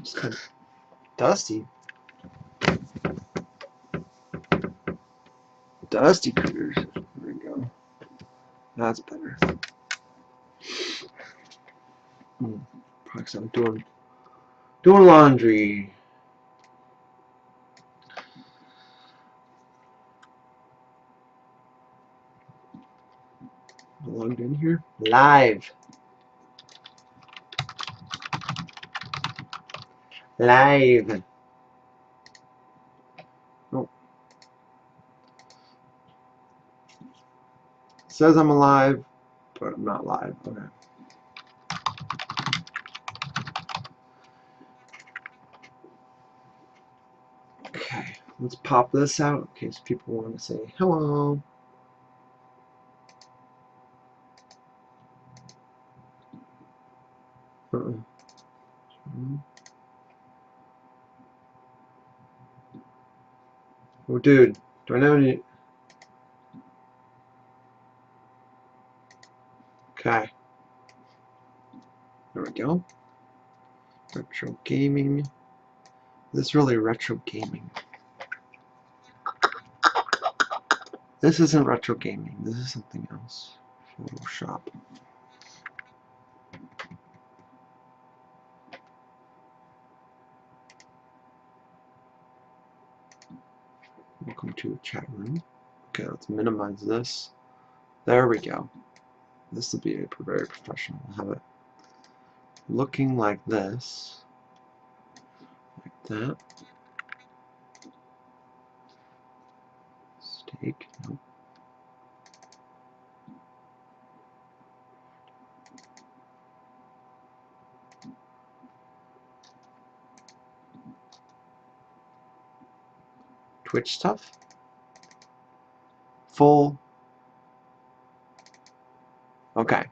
It's kind of dusty. Dusty critters. There we go. That's better. Probably because I'm doing laundry. Logged in here. Live. Oh. It says I'm alive, but I'm not live. Okay. Okay, let's pop this out in case people want to say hello. Oh, dude, do I know any? Okay. There we go. Retro gaming. Is this really retro gaming? This isn't retro gaming. This is something else. Photoshop. Welcome to a chat room. Okay, let's minimize this. There we go. This will be very professional. We'll have it looking like this. Like that. Steak. Nope. Twitch stuff. Full. Okay.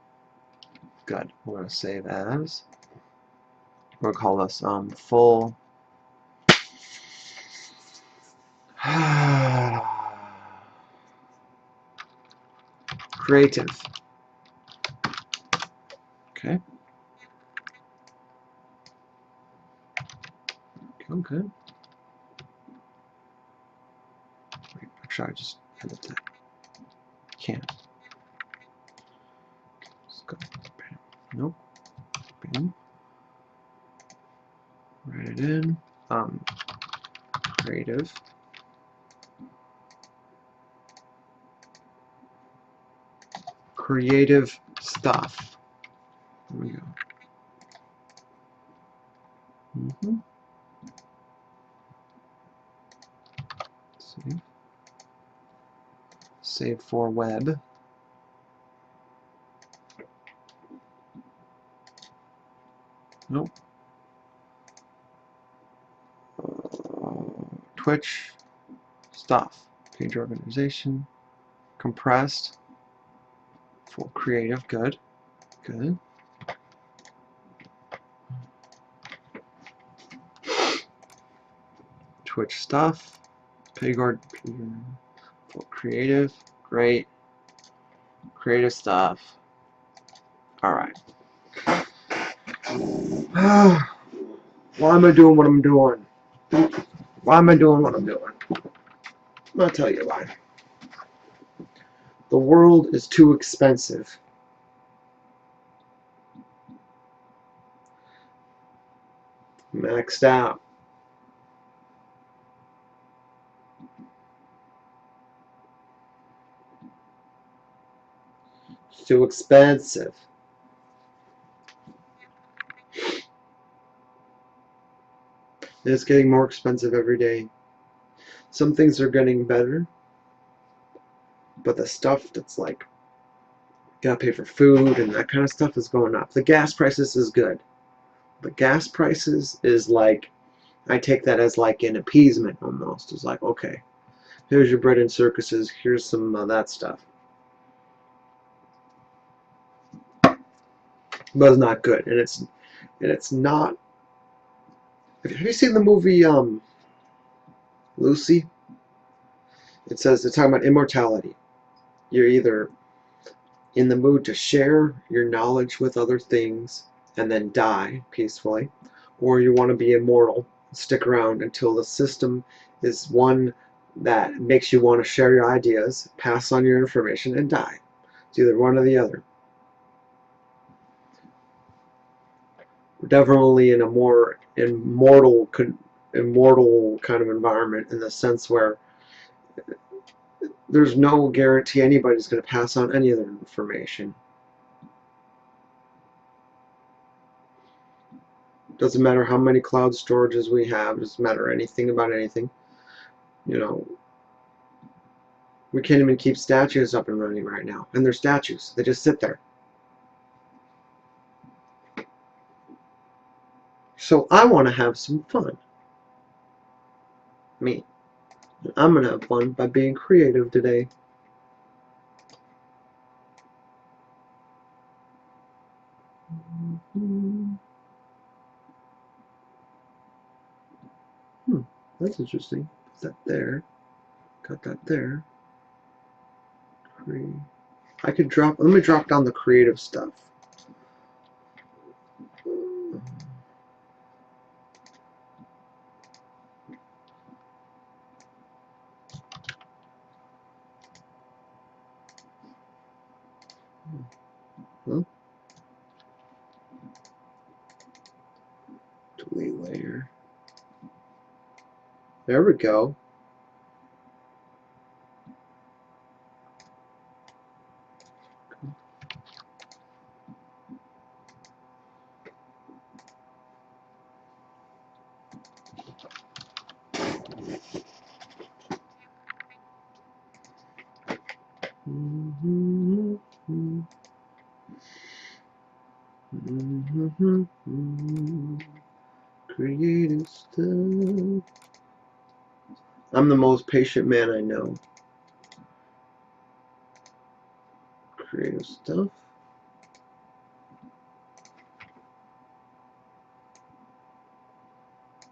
Good. We're going to save as. We'll call this full. Creative. Okay. Okay. Wait, actually, I just edit that. Can't. Let's go. Bam. Nope. Bam. Write it in. Creative. Creative stuff. There we go. Save. Save for web. Nope. Twitch stuff. Page organization. Compressed. Full creative. Good. Good. Twitch stuff. Pagord. Full creative. Great. Creative stuff. Alright. Why am I doing what I'm doing? Why am I doing what I'm doing? I'll tell you why. The world is too expensive. Maxed out. It's too expensive. It's getting more expensive every day. Some things are getting better, but the stuff that's like, gotta pay for food and that kind of stuff is going up. The gas prices is good. The gas prices is like, I take that as like an appeasement almost. It's like, okay, here's your bread and circuses, here's some of that stuff. But it's not good, and it's not. Have you seen the movie Lucy? It says they're talking about immortality. You're either in the mood to share your knowledge with other things and then die peacefully, or you want to be immortal, stick around until the system is one that makes you want to share your ideas, pass on your information, and die. It's either one or the other. We're definitely in a more immortal kind of environment, in the sense where there's no guarantee anybody's going to pass on any other information. Doesn't matter how many cloud storages we have, doesn't matter anything about anything. You know, we can't even keep statues up and running right now. And they're statues. They just sit there. So I want to have some fun. Me. I'm going to have fun by being creative today. That's interesting. Is that there? Got that there. I could drop, let me drop down the creative stuff. Huh? Delete layer. There we go. Creative stuff. I'm the most patient man I know. Creative stuff.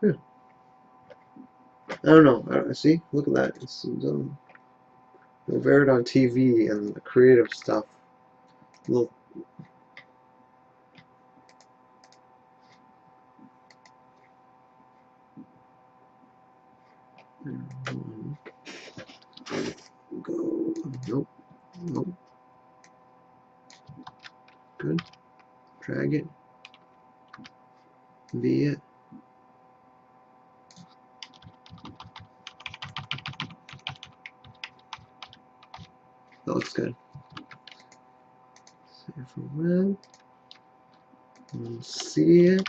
Yeah. I don't know. See, look at that. It's we'll wear it on TV and the creative stuff. Little. Go. Nope. Nope. Good. Drag it. V it. That looks good. Save for web. And see it.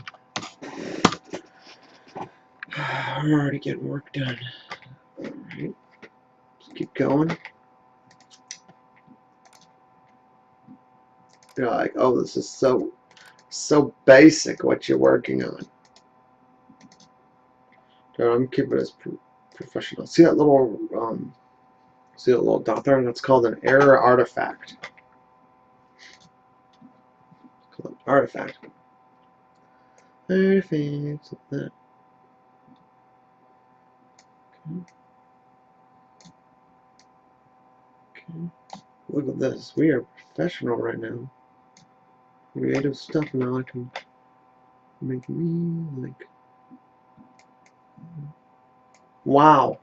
I'm already getting work done. Alright. Just keep going. You're like, oh, this is so basic what you're working on. Dude, I'm keeping it as professional. See that little dot there? That's called an error artifact. Called an artifact. Artifacts like that. Okay. Look at this. We are professional right now. Creative stuff now. I can make me like. Wow.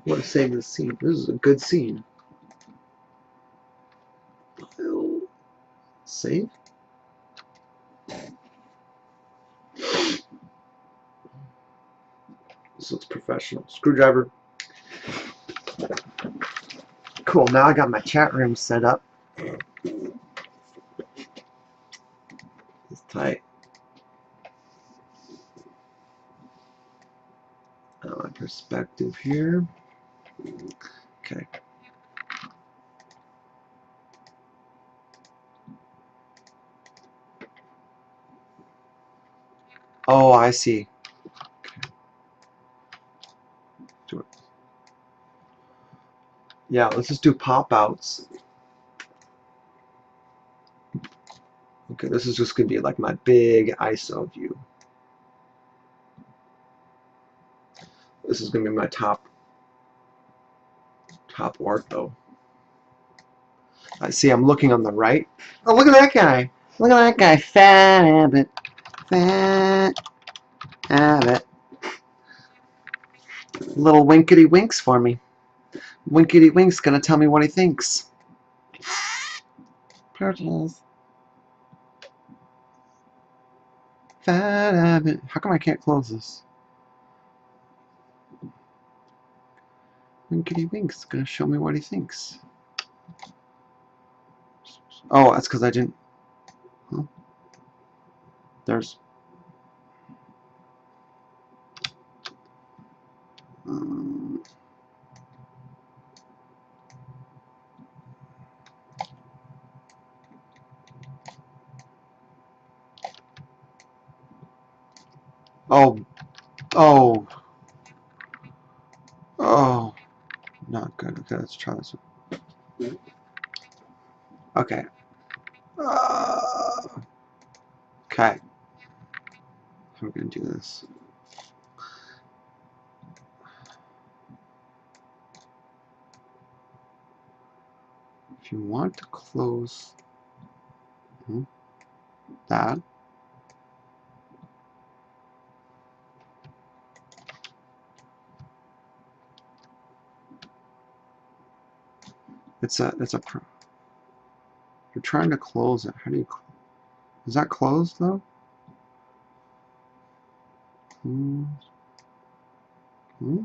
I want to save this scene. This is a good scene. File. Save. This looks professional. Screwdriver. Cool. Now I got my chat room set up. It's tight. My perspective here. Okay. Oh, I see. Okay. Do it. Yeah, let's just do pop-outs. Okay, this is just going to be like my big ISO view. This is going to be my top ortho. I see I'm looking on the right. Oh, look at that guy. Look at that guy. Fat Abbott. Fat. Have it. Little winkety winks for me. Winkety wink's gonna tell me what he thinks. Purchase. How come I can't close this? Winkety wink's gonna show me what he thinks. Oh, that's because I didn't. Huh? There's. Um, oh, oh, oh, not good. Okay, let's try this one. Okay. Okay. How are we gonna do this? If you want to close that, it's a you're trying to close it. How do you? Is that closed though? Hmm. Hmm?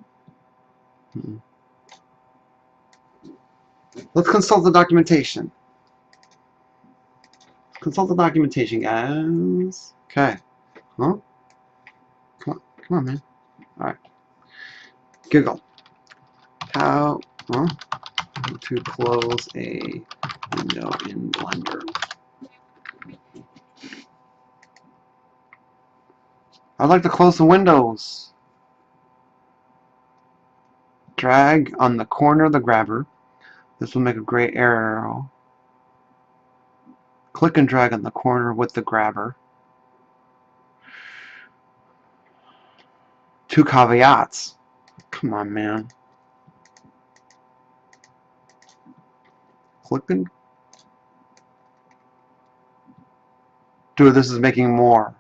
Hmm. Let's consult the documentation. Consult the documentation, guys. Okay. Huh? Come on, man. All right. Google. How to close a window in Blender. I'd like to close the windows. Drag on the corner of the grabber. This will make a gray arrow. Click and drag on the corner with the grabber. Two caveats. Come on, man. Click and... Dude, this is making more.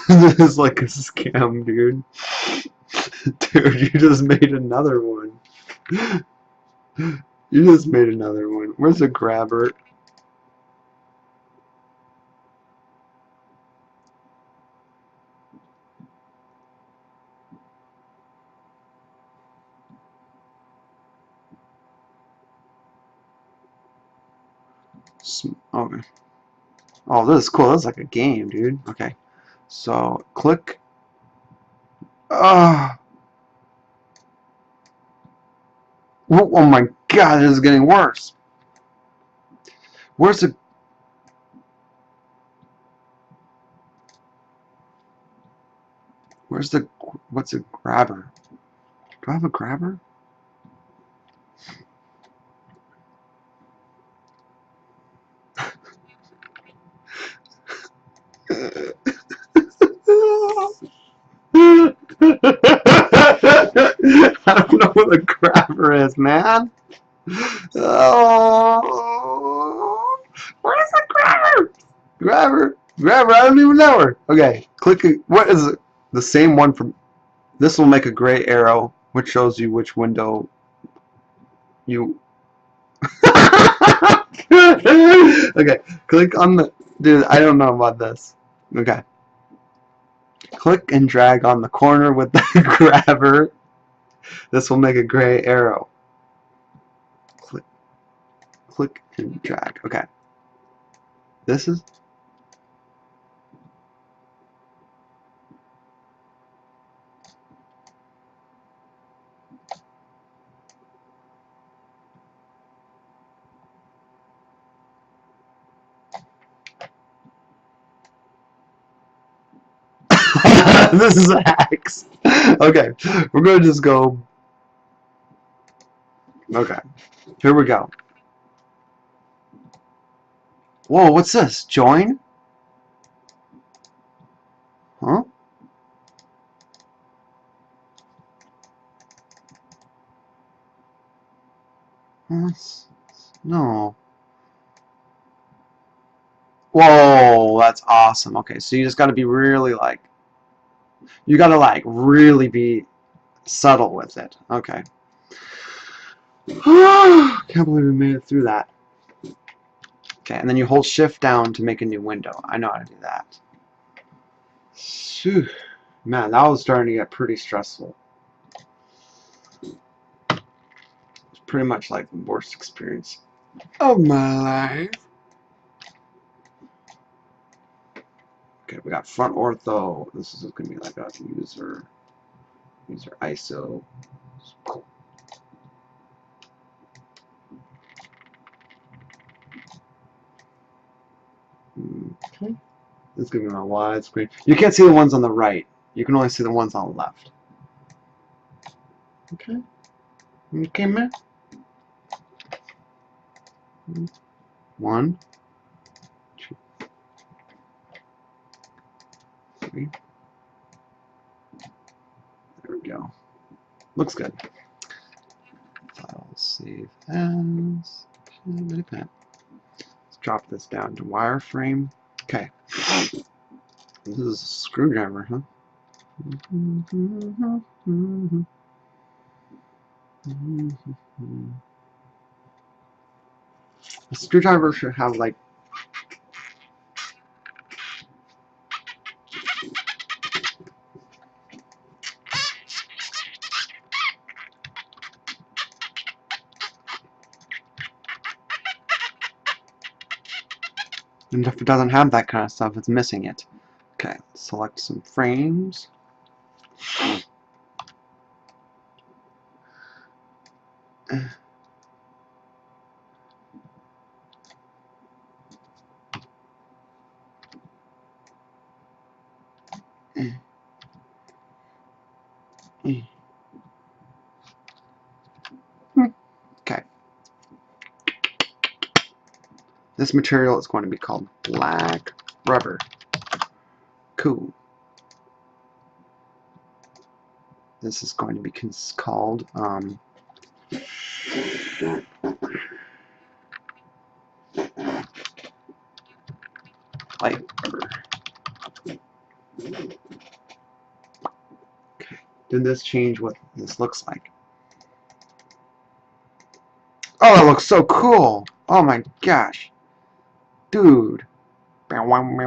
This is like a scam, dude. Dude, you just made another one. You just made another one. Where's the grabber? Okay. Oh, this is cool. This is like a game, dude. Okay. So, click. Oh, oh my god, this is getting worse. Where's the... Where's the... What's a grabber? Do I have a grabber? I don't know what a grabber is, man. Oh, where's the grabber? Grabber, I don't even know her. Okay, click it. What is it? The same one from... This will make a gray arrow, which shows you which window you... Okay, click on the... Dude, I don't know about this. Okay. Click and drag on the corner with the grabber. This will make a gray arrow. Click and drag. Okay. This is... This is a hacks. Okay, we're gonna just go... Okay, here we go. Whoa, what's this? Join? Huh? No. Whoa, that's awesome. Okay, so you just got to be really like, you got to like really be subtle with it. Okay. Can't believe we made it through that. Okay, and then you hold shift down to make a new window. I know how to do that. Phew. Man, that was starting to get pretty stressful. It's pretty much like the worst experience of my life. Okay, we got front ortho. This is going to be like a user ISO. Cool. Okay. This is going to be my widescreen. You can't see the ones on the right. You can only see the ones on the left. Okay. Okay, man. 1, 2, 3. There we go. Looks good. File save as. Let's drop this down to wireframe. Okay. This is a screwdriver, huh? A screwdriver should have like and if it doesn't have that kind of stuff, it's missing it. Okay, select some frames. Okay. This material is going to be called black rubber. Cool. This is going to be called light rubber. Okay. Did this change what this looks like? Oh, it looks so cool! Oh my gosh. Dude. I want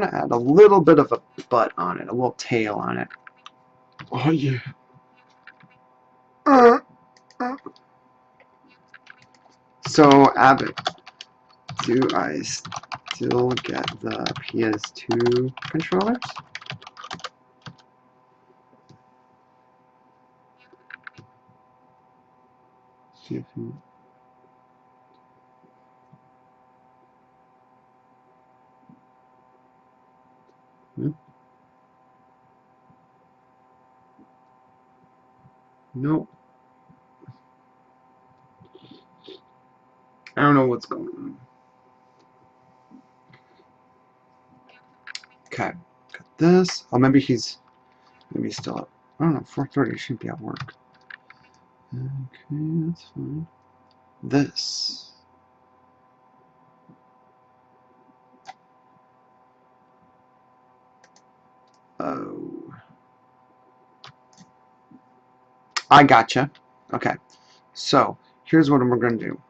to add a little bit of a butt on it, a little tail on it. Oh yeah. So, Abbott, do I still get the PS2 controllers? See if you... Nope. I don't know what's going on. Okay, got this. Oh, maybe he's still up. I don't know, 4:30 should be at work. Okay, that's fine. This. Oh. I gotcha. Okay, so here's what we're going to do.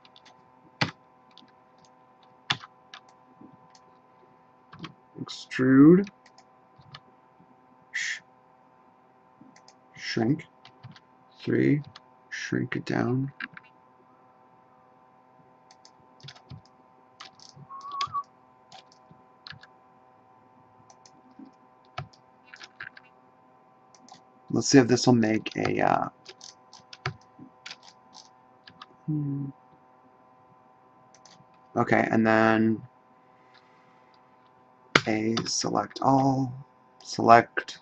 Extrude. Shrink. 3. Shrink it down. Let's see if this will make a okay, and then a select all, select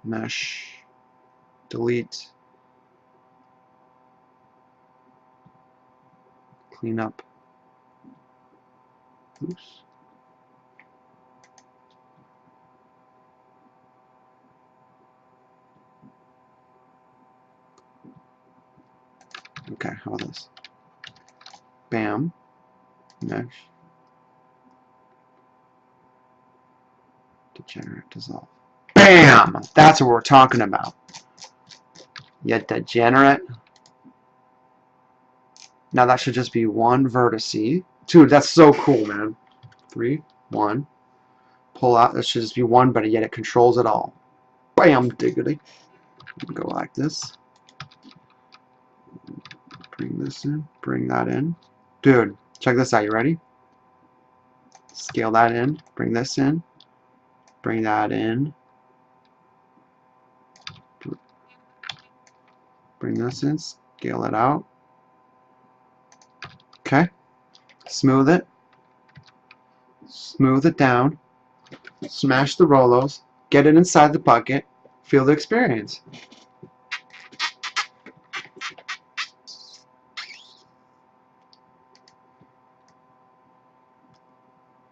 mesh, delete, clean up. Oops. Okay, how about this? Bam. Mesh. Degenerate dissolve. BAM! That's what we're talking about. You degenerate. Now that should just be one vertice. Dude, that's so cool, man. 3, 1. Pull out. That should just be one, but yet it controls it all. Bam, diggity. Go like this. Bring this in. Bring that in. Dude, check this out. You ready? Scale that in. Bring this in. Bring that in. Bring this in. Scale it out. Okay. Smooth it. Smooth it down. Smash the Rolos. Get it inside the bucket. Feel the experience.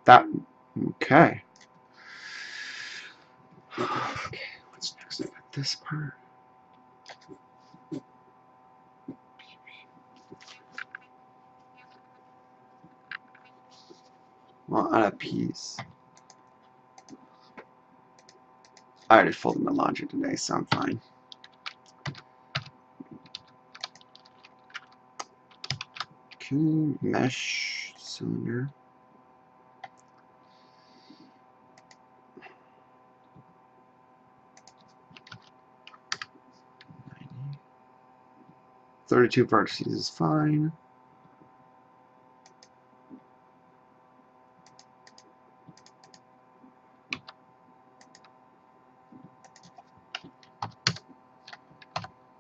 That. Okay. Okay. What's next? I got this part. Well, on a piece. I already folded my laundry today, so I'm fine. Okay, mesh cylinder. $32 vertices is fine.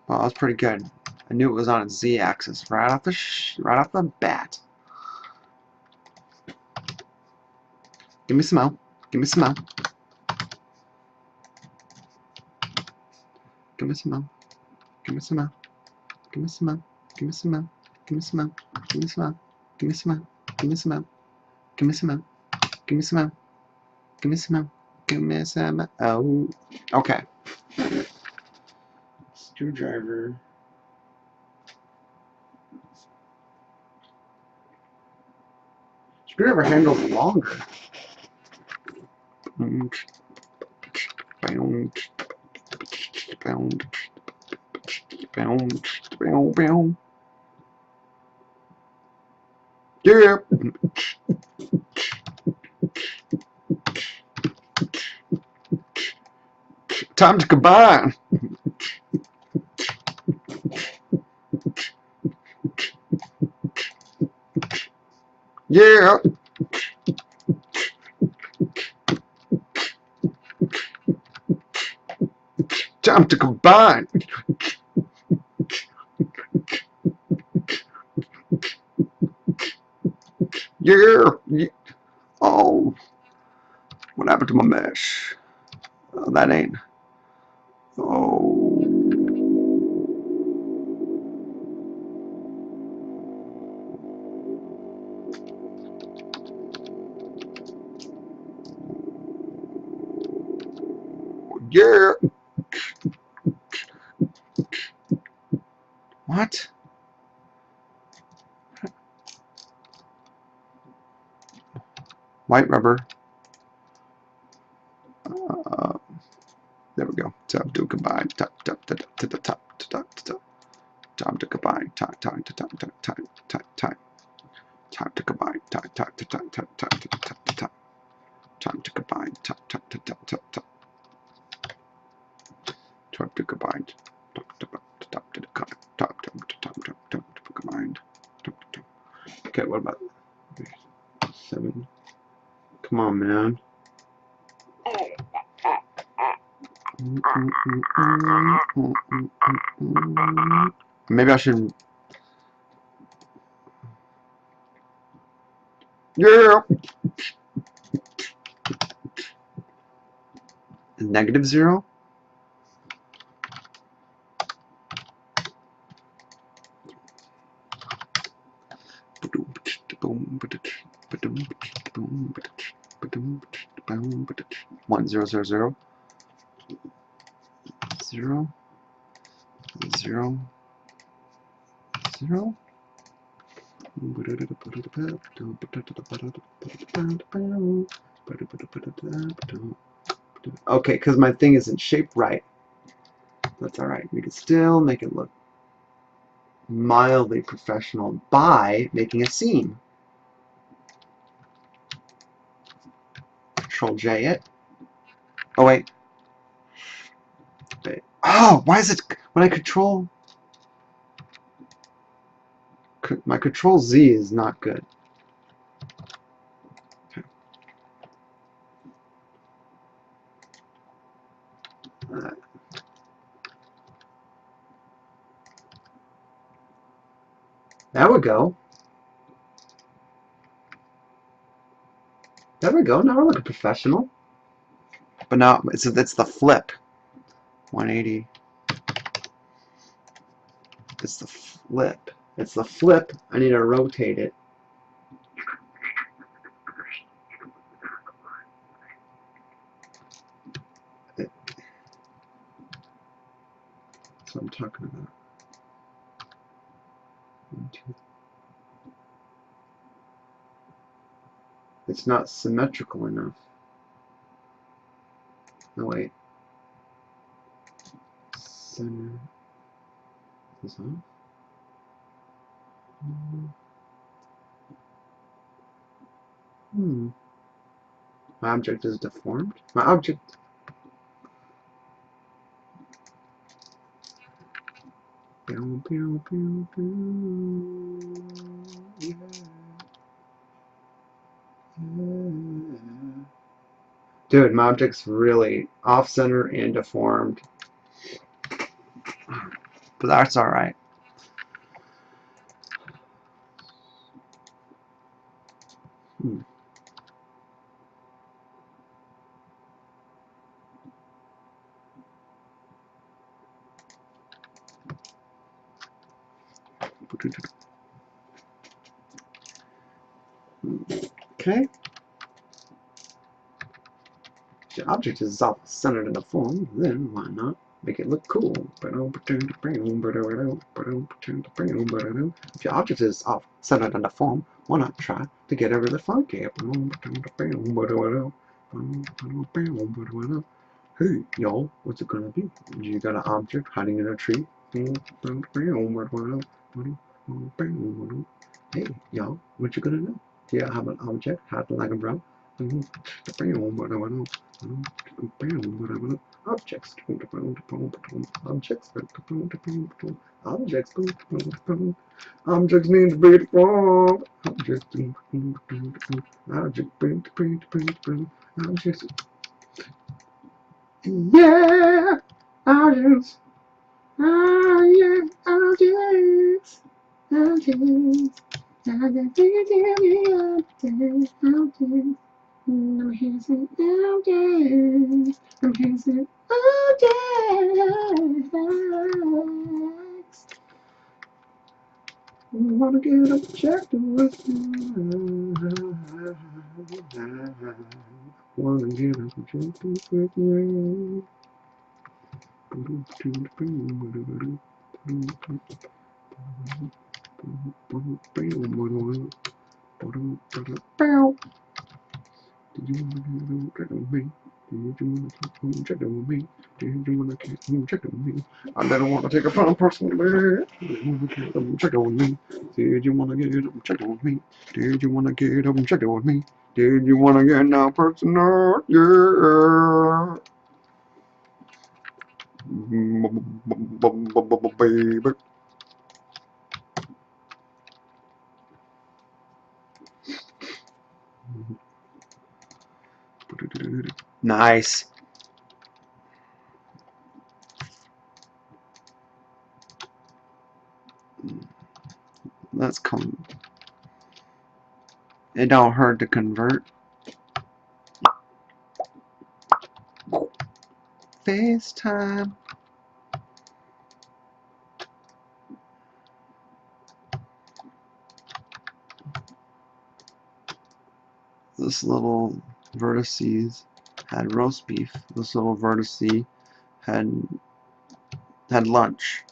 Well, that's pretty good. I knew it was on its z-axis right off the bat. Give me some more. Give me some more. Give me some more. Give me some more. Give me some more. Give me some more. Give me some more. Give me some more. Give me some more. Give me some more. Give me some more. Give me some more. Give me some more. Give me some more. Oh. Okay. Screwdriver. Screwdriver handle's longer. Yeah. Time to combine. Yeah. Time to combine. Yeah. Oh. What happened to my mesh? Oh, that ain't. Oh. Yeah. What? White rubber. There we go. Time to combine. Top to the top. Time to combine. Time to combine. Time to combine. Time to combine. Time to combine. Okay, what about 7? Come on, man. Maybe I should. Yeah. -0. One 0 0 0 0 0 0. Okay, because my thing isn't shaped right. That's alright. We can still make it look mildly professional by making a seam. Control J it. Oh, wait. Oh, why is it when I control... My control Z is not good. Okay. There we go. There we go. Now we're looking professional. But now it's the flip. 180. It's the flip. It's the flip. I need to rotate it. That's what I'm talking about. 1, 2. It's not symmetrical enough. No, wait. Center is off. My object is deformed. My object. Pew, pew, pew, pew. Yeah. Yeah. Dude, my object's really off-center and deformed. But that's alright. Okay. If the object is off-centered in the form, then why not make it look cool? If your object is off-centered in the form, why not try to get it really funky? Hey, y'all, what's it gonna be? You got an object hiding in a tree? Hey, y'all, what you gonna do? Do you have an object hiding like a brown? Objects. Objects need to be deformed. Objects. Yeah, objects. Ah, yeah, objects. Objects. I'm kissing objects. I'm kissing objects. Wanna get objective with you. Wanna get objective with you. Did you wanna get on me? Did you wanna get on me? Did you wanna get on me? I didn't want to take a phone personally. Did you wanna get on me? Did you wanna get on me? Did you wanna get on me? Did you wanna get now personal? Yeah. Baby. Nice. Let's come. It don't hurt to convert. FaceTime. This little vertices had roast beef. This little vertice had lunch.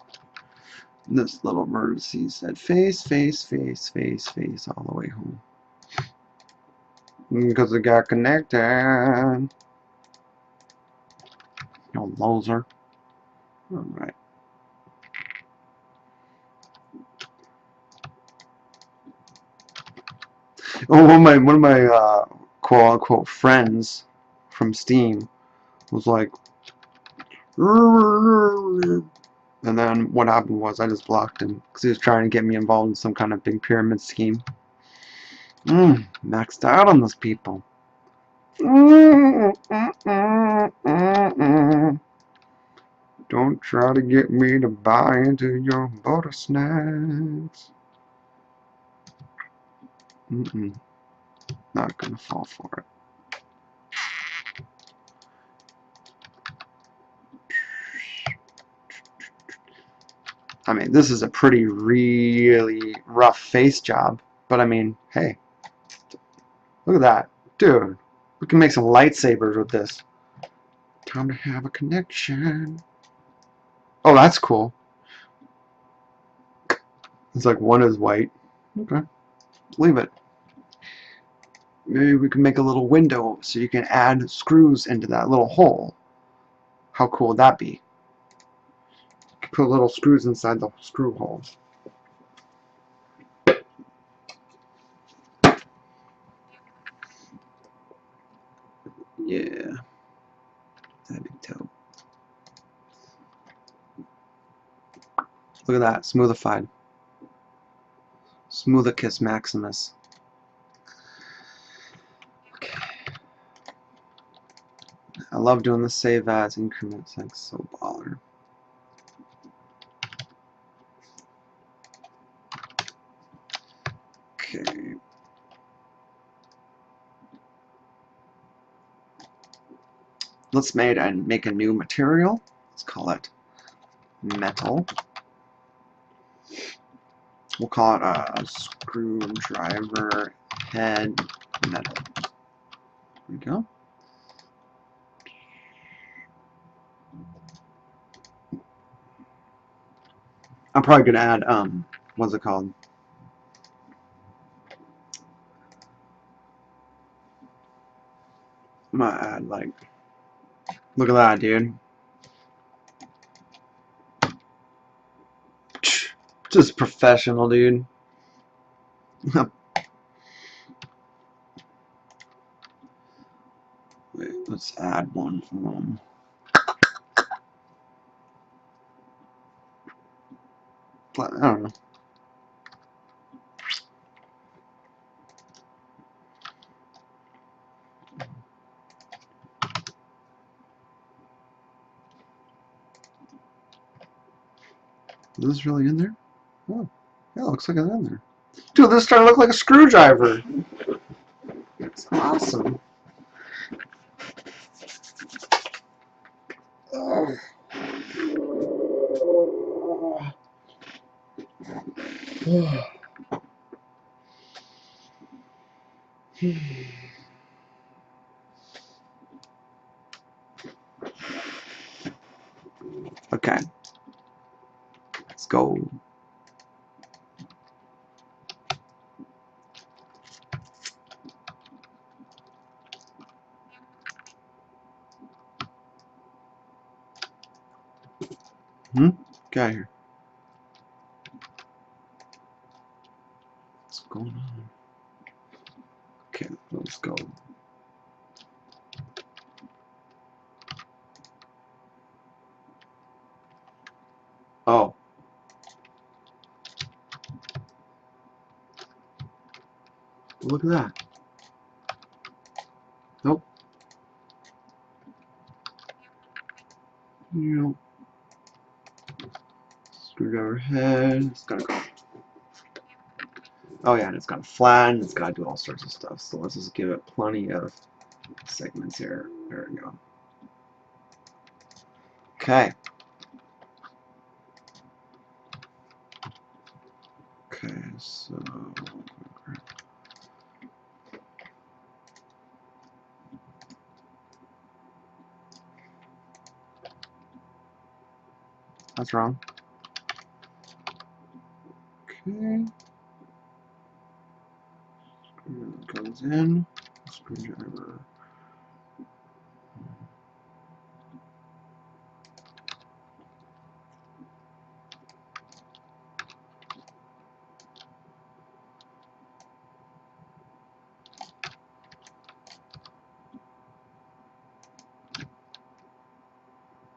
This little emergency said face, face, face, face, face all the way home. Because it got connected. You loser. Alright. Oh, one of my quote unquote friends from Steam was like, and then what happened was I just blocked him because he was trying to get me involved in some kind of big pyramid scheme. Maxed out on those people. Don't try to get me to buy into your butter snacks. Not gonna fall for it. I mean, this is a really rough face job, but I mean, hey, look at that. Dude, we can make some lightsabers with this. Time to have a connection. Oh, that's cool. It's like one is white. Okay, leave it. Maybe we can make a little window so you can add screws into that little hole. How cool would that be? Put little screws inside the screw holes. Yeah, that'd be dope. Look at that, smoothified. Smoothicus Maximus. Okay. I love doing the save as increments, like so baller. Okay. Let's make a new material. Let's call it metal. We'll call it a screwdriver head metal. There we go. I'm probably gonna add what's it called? I'm gonna add like, look at that, dude. Just professional, dude. Wait, let's add one from. I don't know. Is this really in there? Oh, yeah, it looks like it's in there. Dude, this is starting to look like a screwdriver. It's awesome. Oh. Okay. Let's go. Get out of here. What's going on? Okay, let's go. Oh. Look at that. Nope. Nope. Screwdriver head. It's gotta go. Oh yeah, and it's got to flatten. It's got to do all sorts of stuff. So let's just give it plenty of segments here. There we go. Okay. Okay, so that's wrong. Okay. Screw goes in. Screwdriver.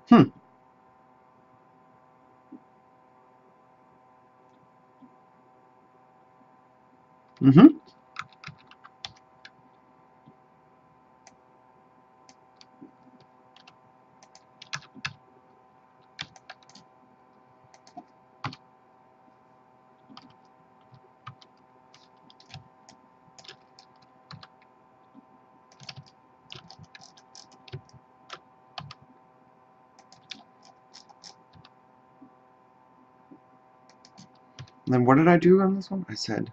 Hmm. Mm-hmm. And then what did I do on this one? I said,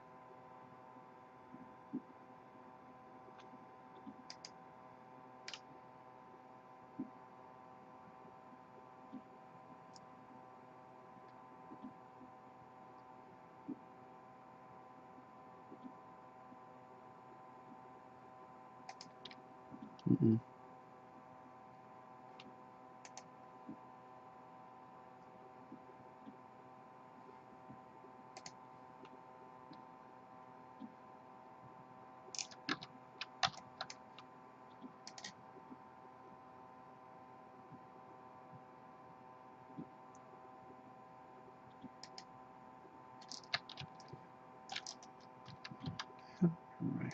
mm-mm. Right.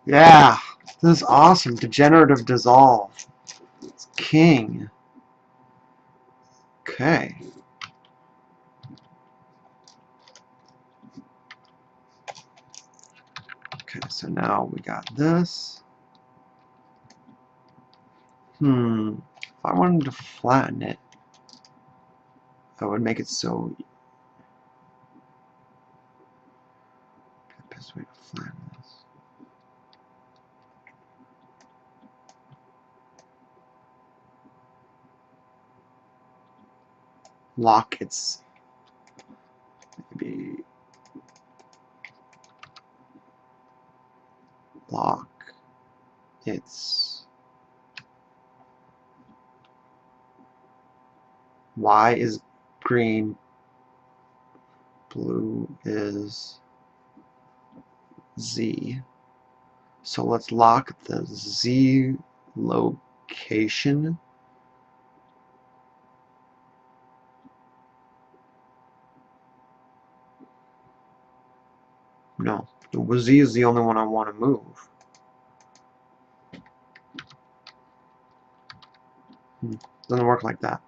Yeah, this is awesome. Degenerative dissolve. It's king. Okay. Okay, so now we got this. If I wanted to flatten it, I would make it so. The best way to flatten this. Lock its. Maybe. Lock its. Y is green. Blue is Z. So let's lock the Z location. No, the Z is the only one I want to move. Doesn't work like that.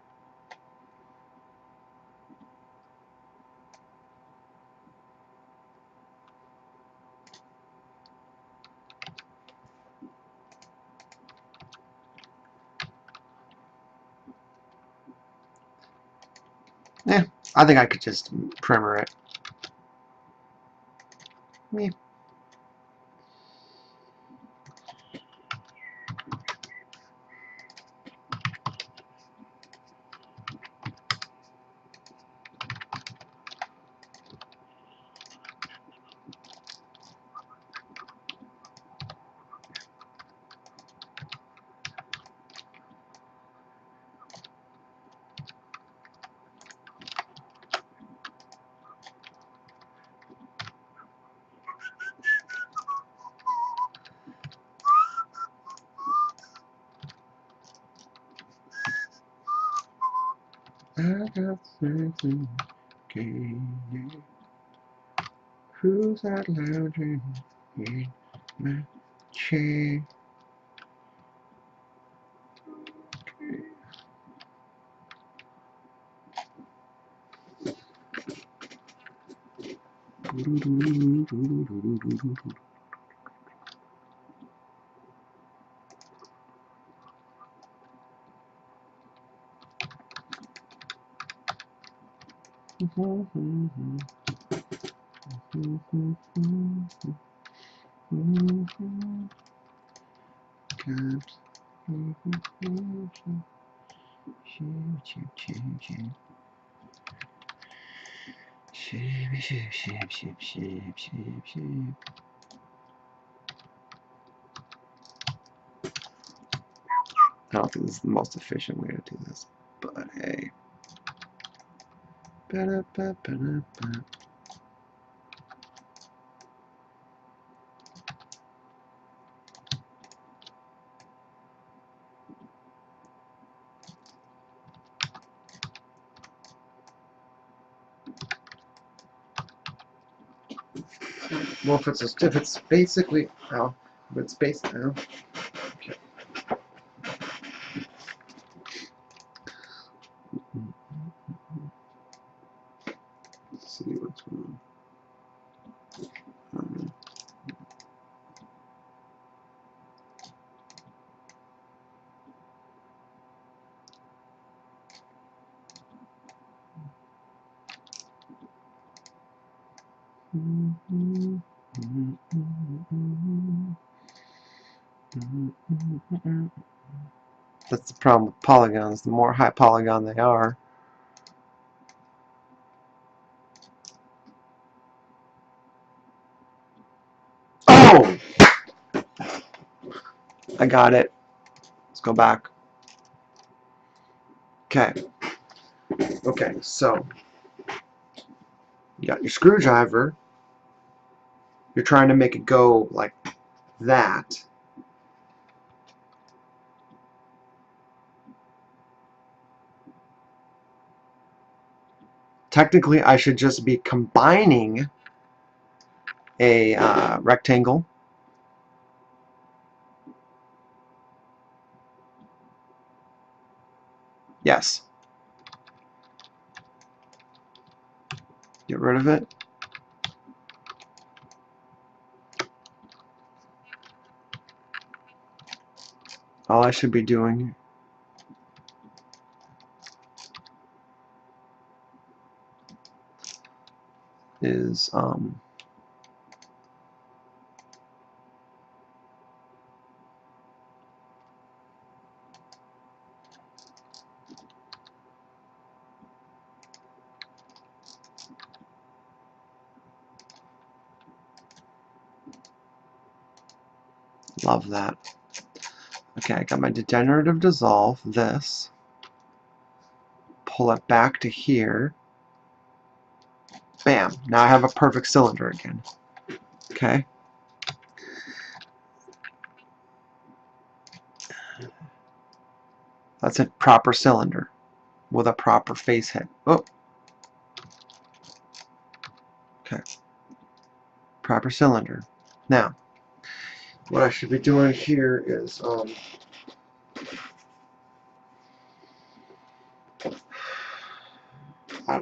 Yeah, I think I could just primer it. Yeah. I got something gay. Who's that lounging in my chair? I don't think this is the most efficient way to do this, but hey. Well, if it's basically, oh, if it's based now. Okay. Let's see what's going on. That's the problem with polygons. The more high polygon they are, oh! I got it. Let's go back. Okay. Okay, so you got your screwdriver. You're trying to make it go like that. Technically, I should just be combining a rectangle. Yes. Get rid of it. All I should be doing is love that. Okay, I got my degenerative dissolve, this. Pull it back to here. Bam! Now I have a perfect cylinder again. Okay. That's a proper cylinder with a proper face head. Oh. Okay. Proper cylinder. Now, what I should be doing here is out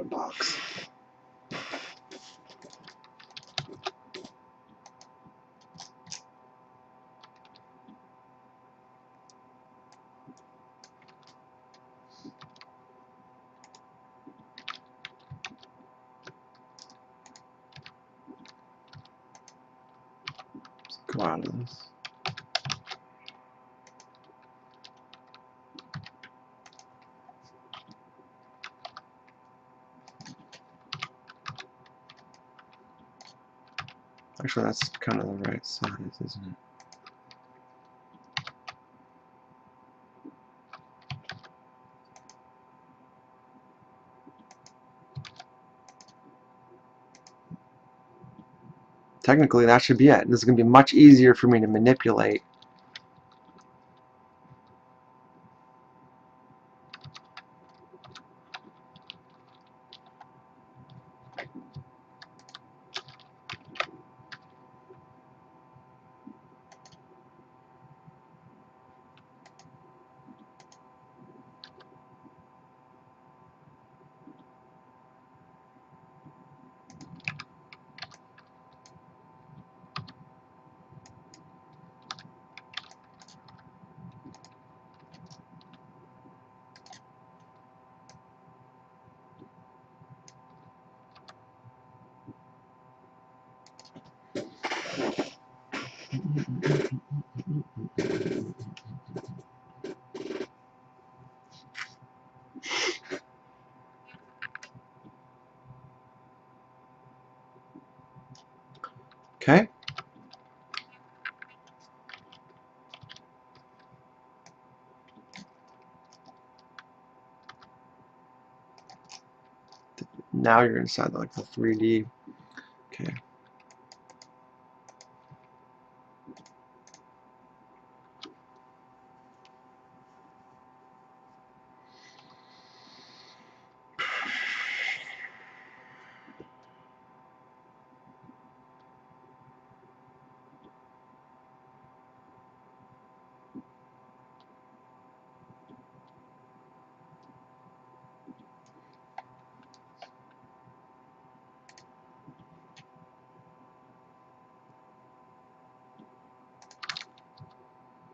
of box. Let's go out of this. Actually, that's kind of the right size, isn't it? Technically, that should be it. This is going to be much easier for me to manipulate. Now you're inside like the 3D. Okay.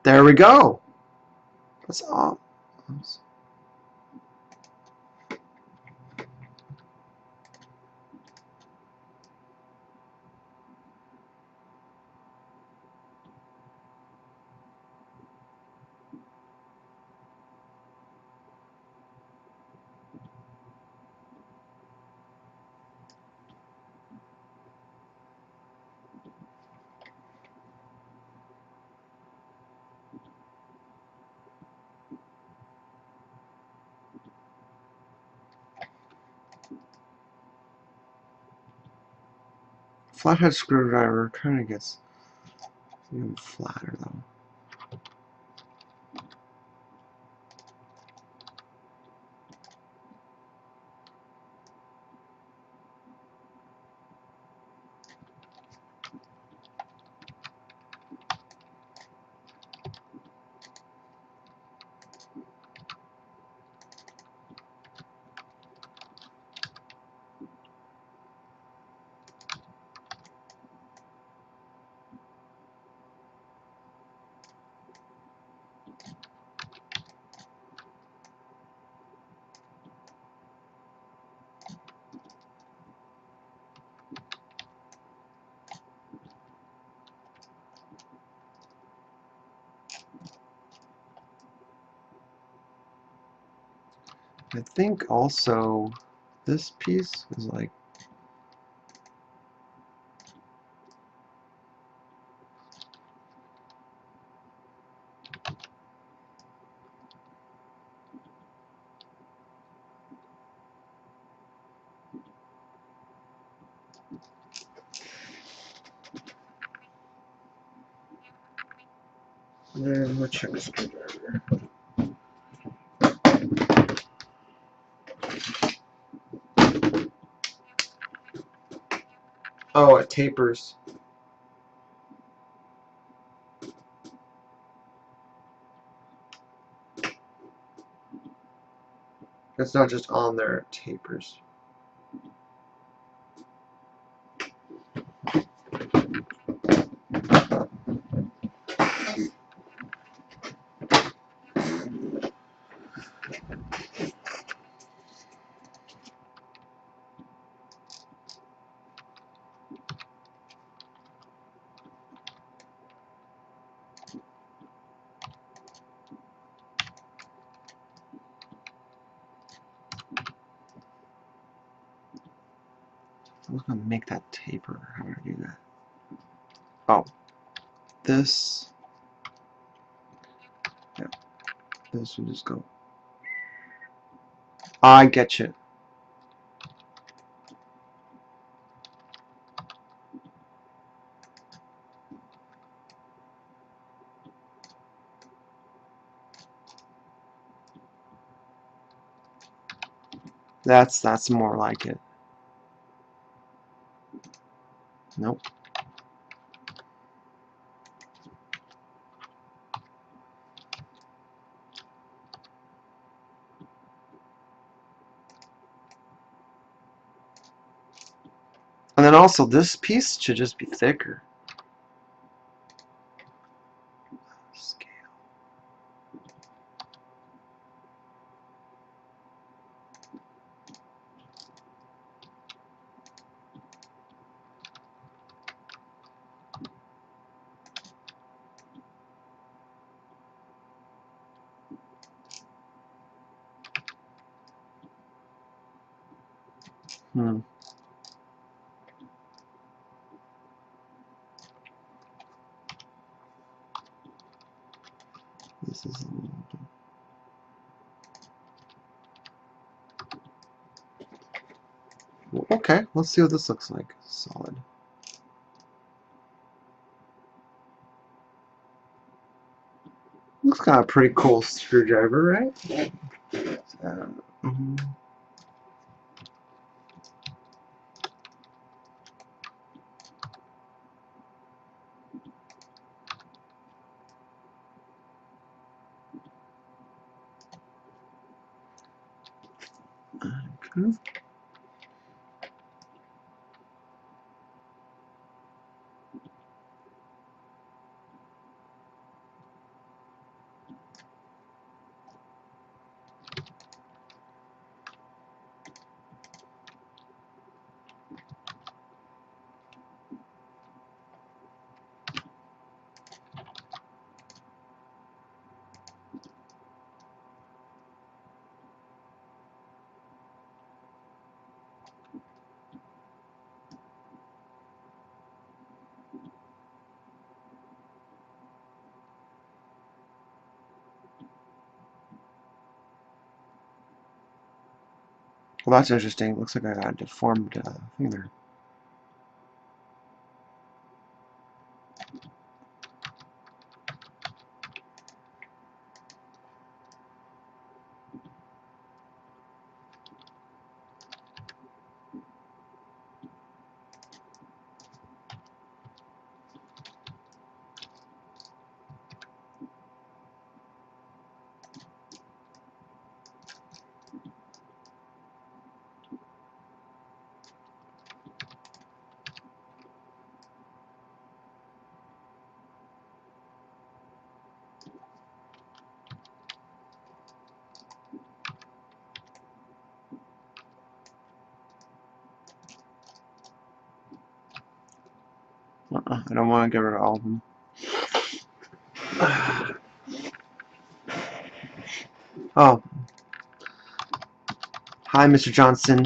There we go. That's all. Flathead screwdriver kind of gets even flatter though. I think also this piece is like let's check the screwdriver. Oh, it tapers. It's not just on there, it tapers. I was gonna make that taper. How do I do that? Oh, this. Yeah, this will just go. I get you. That's more like it. Nope. And then also this piece should just be thicker. Scale. Hmm. This is a little bit. Okay, let's see what this looks like. Solid. Looks kind of pretty cool screwdriver, right? Mhm. Okay. Well, that's interesting. Looks like I got a deformed finger. I don't want to get rid of all of them. Oh, hi, Mr. Johnson.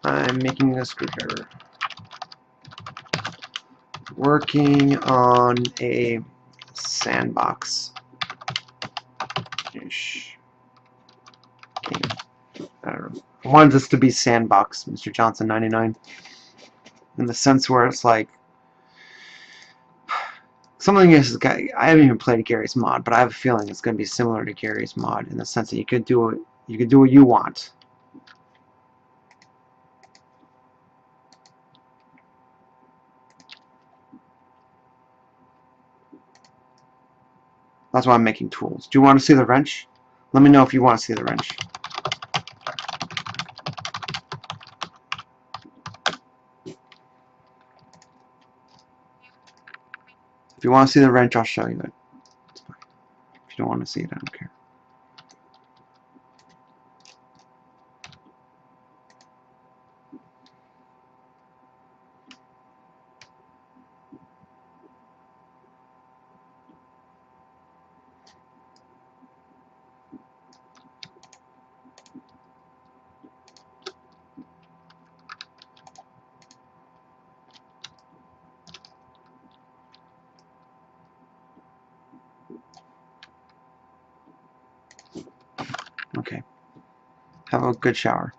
I'm making a screwdriver. Working on a sandbox. Ish. Game. I don't know. I wanted this to be sandbox, Mr. Johnson 99. In the sense where it's like something is. I haven't even played Gary's mod, but I have a feeling it's going to be similar to Gary's mod in the sense that you could do it. You could do what you want. That's why I'm making tools. Do you want to see the wrench? Let me know if you want to see the wrench. If you want to see the wrench, I'll show you it. It's fine. If you don't want to see it, I don't care. Okay. Have a good shower.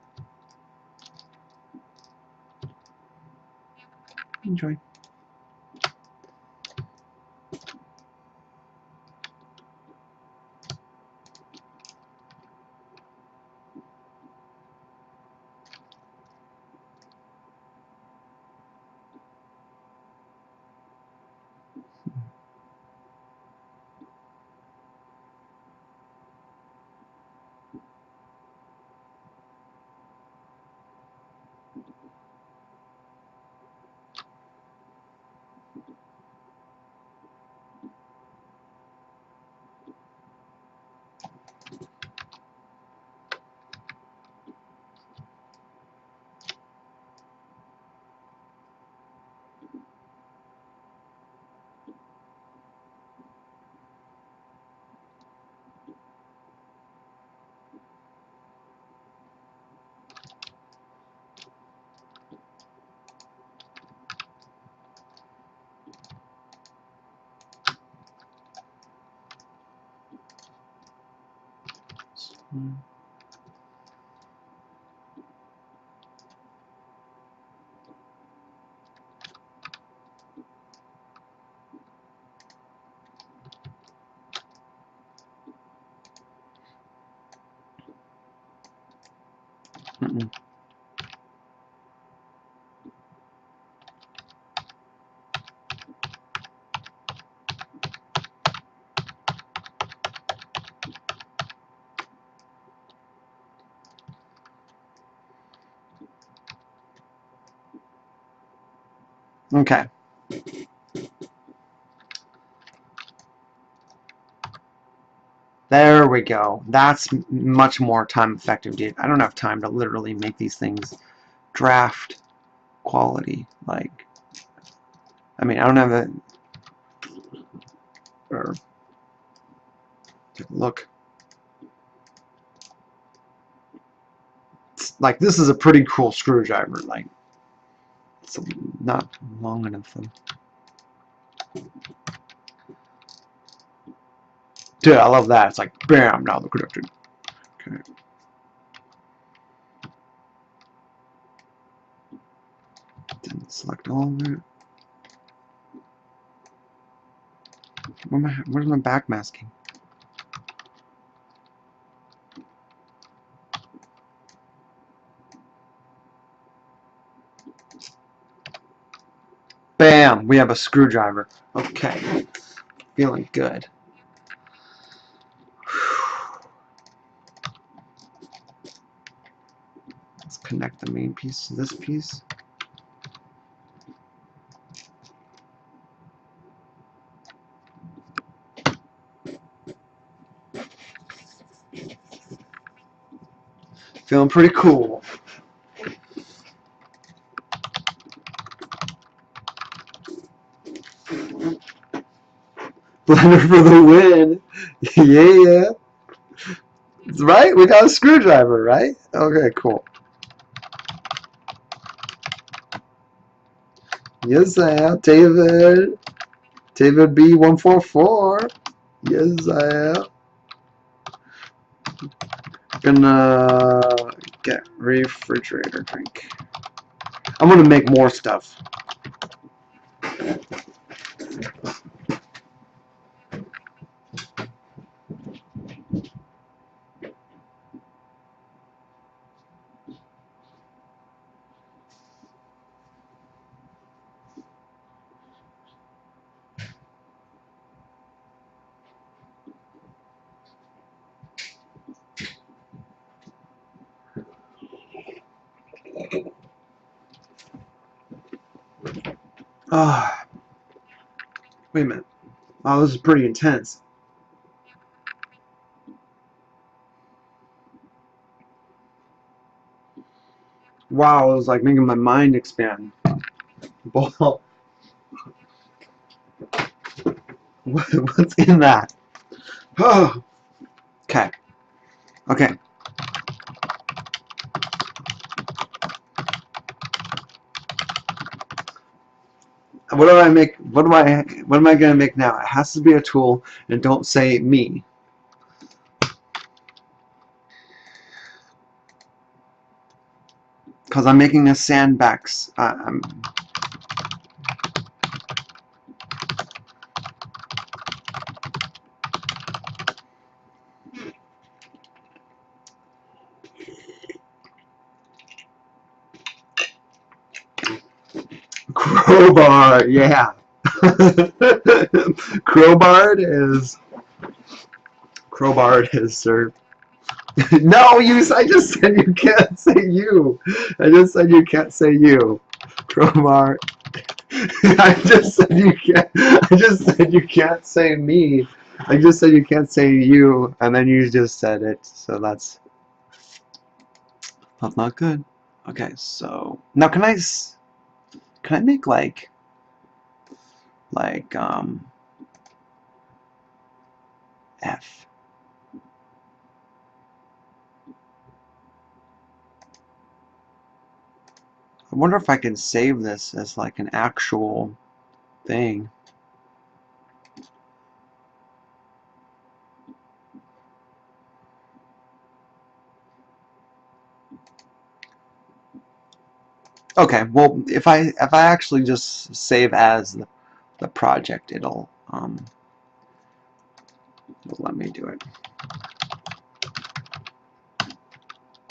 Enjoy. button. Okay. There we go. That's much more time effective, dude. I don't have time to literally make these things draft quality. Like, I mean, I don't have a... Or, look. It's, like, this is a pretty cool screwdriver. Like, it's not long enough, though. Dude, I love that. It's like, bam, now they're connected. Okay. Then select all of it. Where's my backmasking? Bam! We have a screwdriver. Okay. Feeling good. Let's connect the main piece to this piece. Feeling pretty cool. Blender for the win. Yeah. Right? We got a screwdriver, right? Okay, cool. Yes, I am. David. David B144. Yes, I am. Gonna get refrigerator drink. I'm gonna make more stuff. Ah, wait a minute. Oh, this is pretty intense. Wow, it was like making my mind expand. What's in that? Oh, okay. Okay. What do I make? What am I gonna make now? It has to be a tool, and don't say me. Because I'm making a sandbags. Crowbar, yeah. Crowbar is sir. No, I just said you can't say you. I just said you can't say you. Crowbar. I just said you can't. I just said you can't say me. I just said you can't say you, and then you just said it. So that's not good. Okay, so now can I make like F? I wonder if I can save this as like an actual thing. Okay, well if I actually just save as the project, it'll let me do it.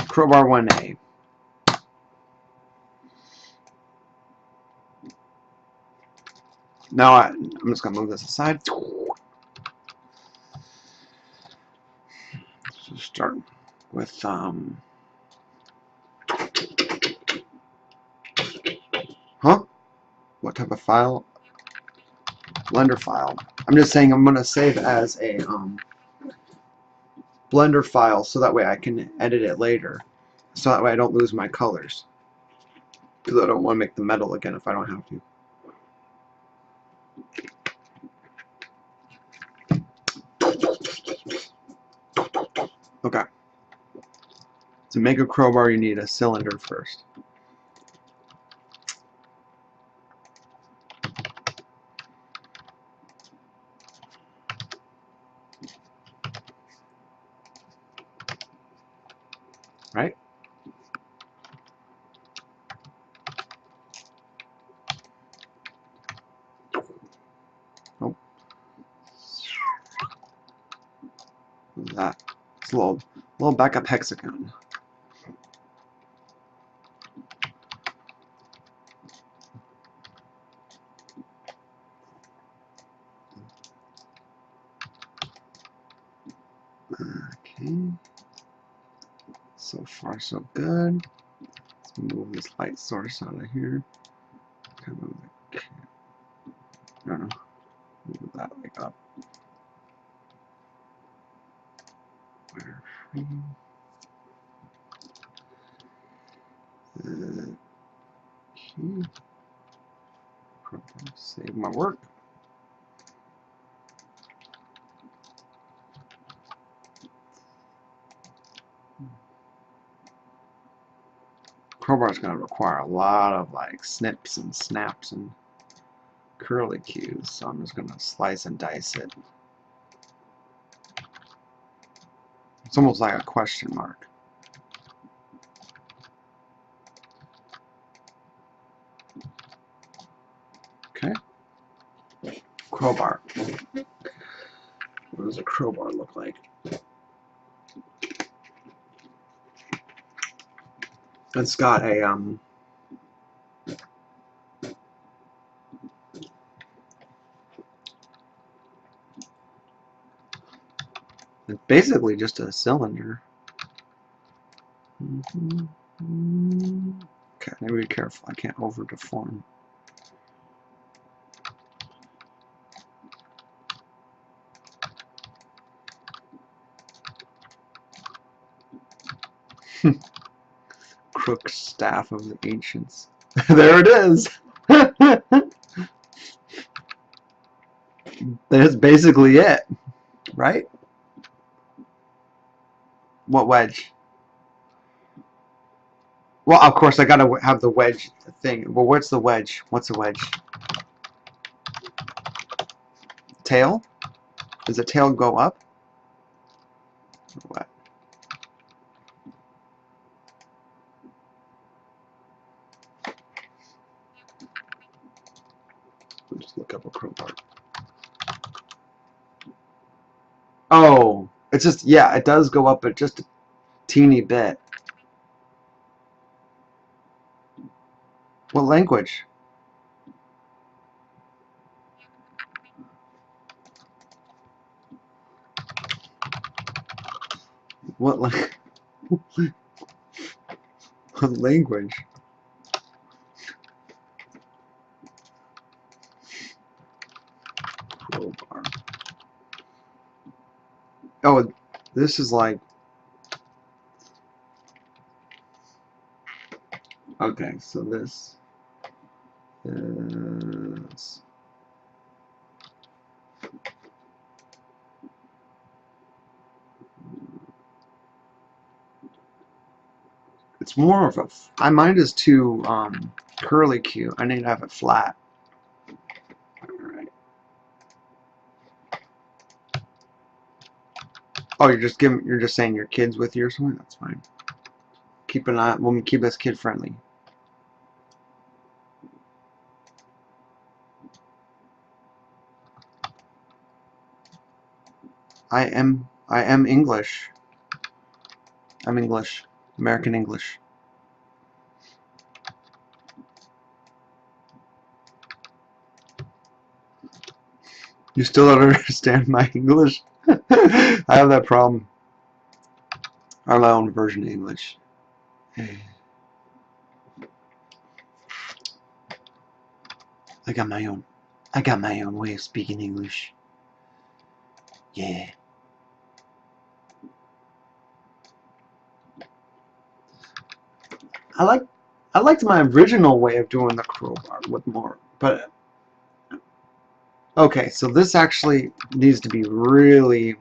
Crowbar 1A. Now I'm just gonna move this aside. So start with huh? What type of file? Blender file. I'm just saying I'm gonna save as a Blender file so that way I can edit it later. So that way I don't lose my colors. Because I don't want to make the metal again if I don't have to. Okay. To make a crowbar you need a cylinder first. Right? Oh. What's that? It's a little backup hexagon. Okay. So far so good. Let's move this light source out of here. Okay, move it. No, no. Move that like up. Wire frame. Okay. Save my work. Crowbar is going to require a lot of like snips and snaps and curly cues, so I'm just going to slice and dice it. It's almost like a question mark. Okay. Crowbar. What does a crowbar look like? It's got a it's basically just a cylinder. Okay, I need to be careful. I can't over deform. Crook staff of the ancients. There it is. That's basically it, right? What wedge? Well, of course, I gotta have the wedge thing. Well, what's the wedge? What's a wedge? Tail? Does the tail go up? Or what? I'll just look up a crowbar. Oh, it's just, yeah, it does go up, but just a teeny bit. What language? What like? What language? Crowbar. Oh, this is like. Okay, so this is. It's more of a. Mine is too curly Q. I need to have it flat. Alright. Oh, you're just saying your kid's with you or something? That's fine. Keep an eye. We'll keep this kid friendly. I am English. I'm English. American English. You still don't understand my English? I have that problem. I have my own version of English. I got my own way of speaking English. Yeah. I liked my original way of doing the crowbar with more, but okay, so this actually needs to be really.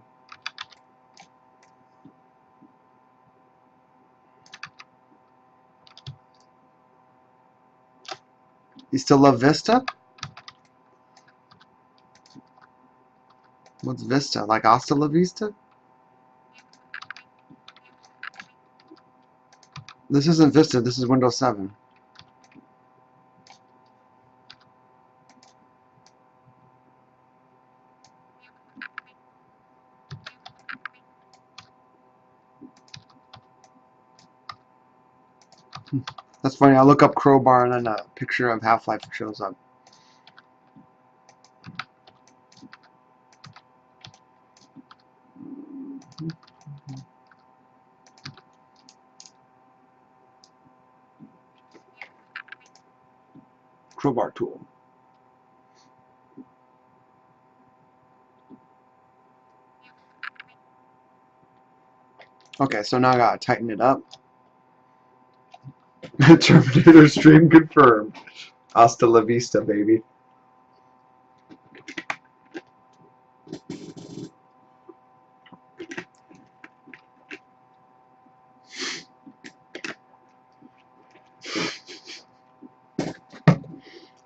You still love Vista? What's Vista? Like Hasta La Vista? This isn't Vista, this is Windows 7. That's funny, I look up Crowbar and then a picture of Half-Life shows up. Crowbar tool. Okay, so now I gotta tighten it up. Terminator stream confirmed. Hasta la vista, baby.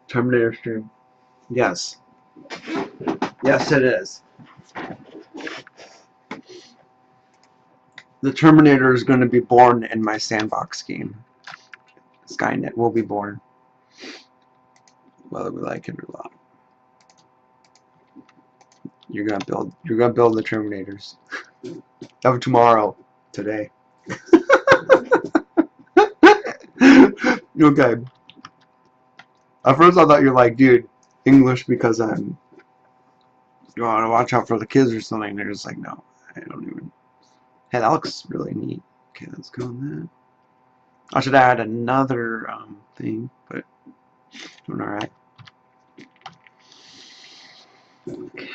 Terminator stream. Yes. Yes, it is. The Terminator is going to be born in my sandbox game. Skynet will be born, whether we like it or not. You're gonna build the Terminators of tomorrow, today. Okay. At first I thought you're like, dude, English because you want to watch out for the kids or something. They're just like, no, I don't even. Hey, that looks really neat. Okay, let's go on that. I should add another thing, but doing all right. Okay.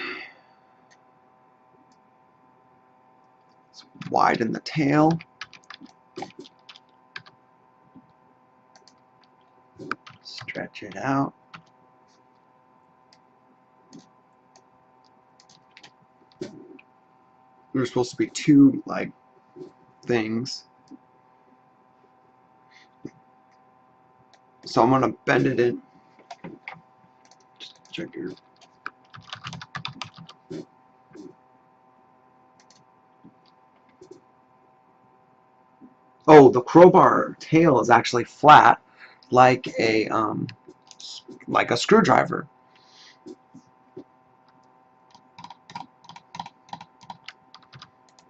Let's widen the tail. Stretch it out. There's supposed to be two like things. So I'm gonna bend it in. Just check your. Oh, the crowbar tail is actually flat, like a screwdriver.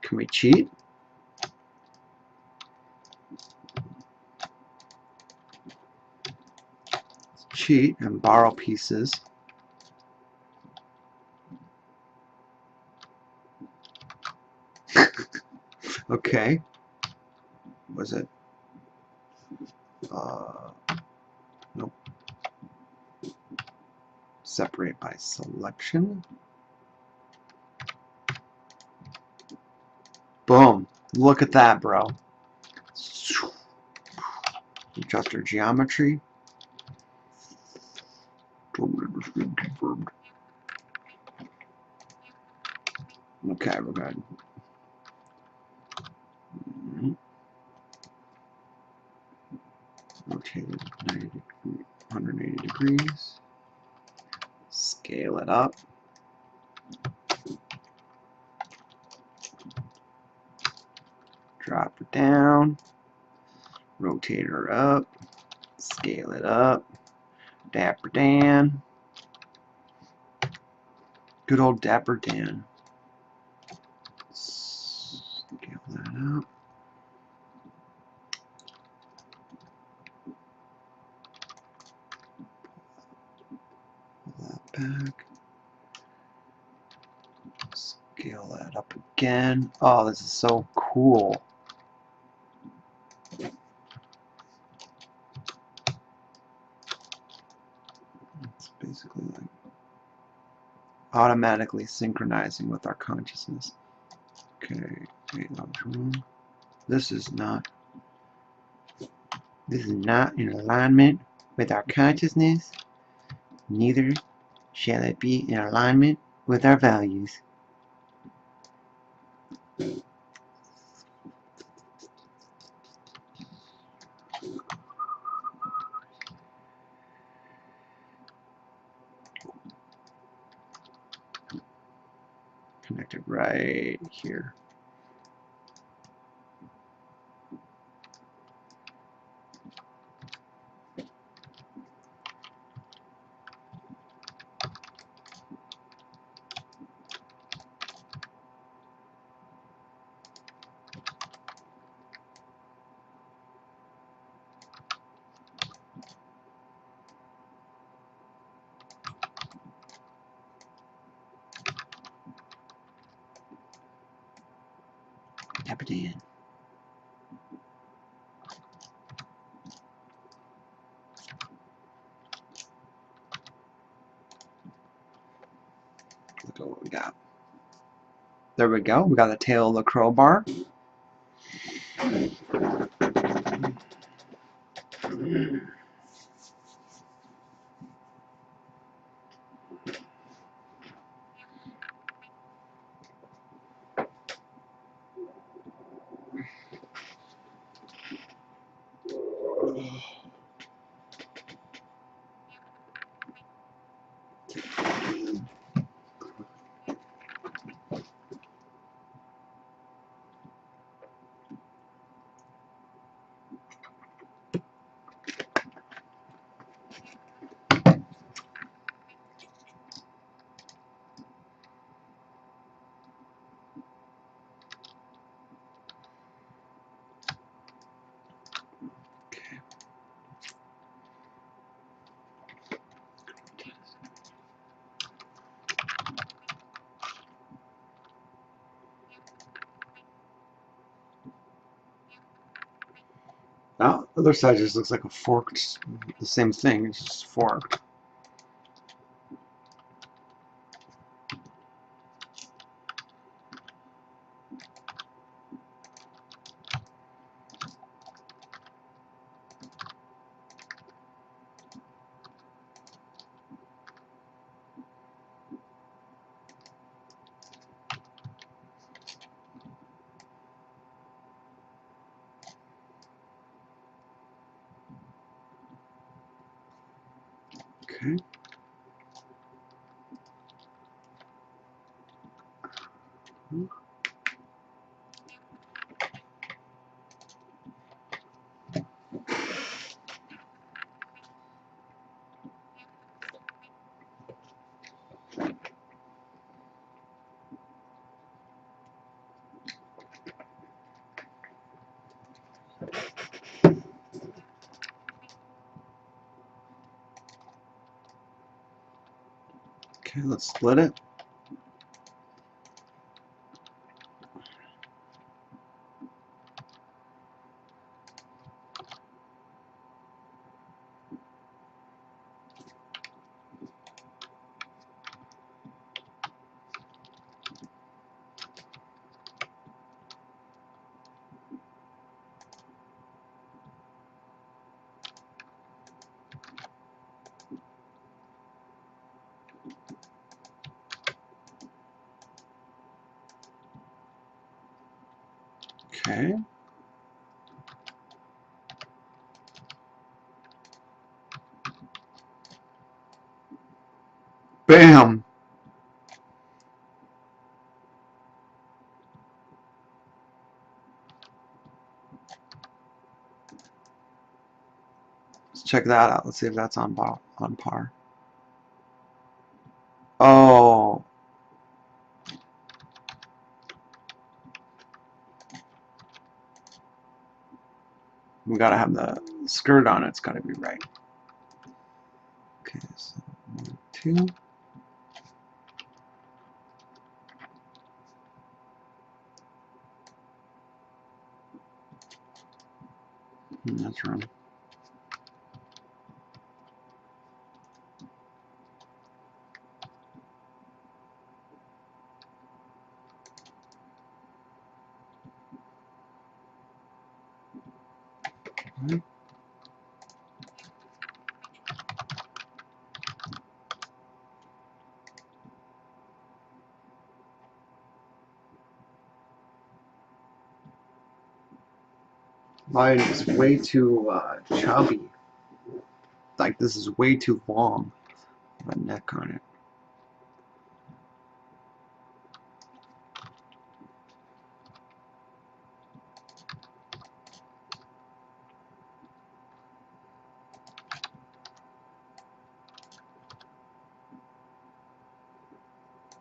Can we cheat? Let's cheat and borrow pieces. Okay. Was it? Nope. Separate by selection. Boom. Look at that, bro. Adjust our geometry. Confirmed. Okay, we're good. Rotate it 180 degrees. Scale it up. Drop it down. Rotate her up. Scale it up. Dapper Dan. Good old Dapper Dan. Scale that up. Pull that back. up again. Oh, this is so cool. It's basically like automatically synchronizing with our consciousness. Okay, this is not in alignment with our consciousness. Neither shall it be in alignment with our values. Connected right here. Tap it in. Look at what we got. There we go. We got the tail of the crowbar. Now, the other side just looks like a forked, the same thing, it's just forked. Okay. Okay, let's split it. Okay. Bam! Let's check that out. Let's see if that's on par. Oh, we gotta have the skirt on it. It's gotta be right. Okay, so 1, 2. That's wrong. Okay. Mine is way too chubby. Like this is way too long of a neck on it.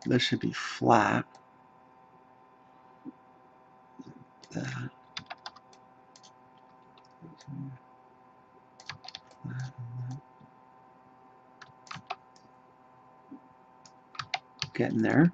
This should be flat. That. Flat and that. Getting there.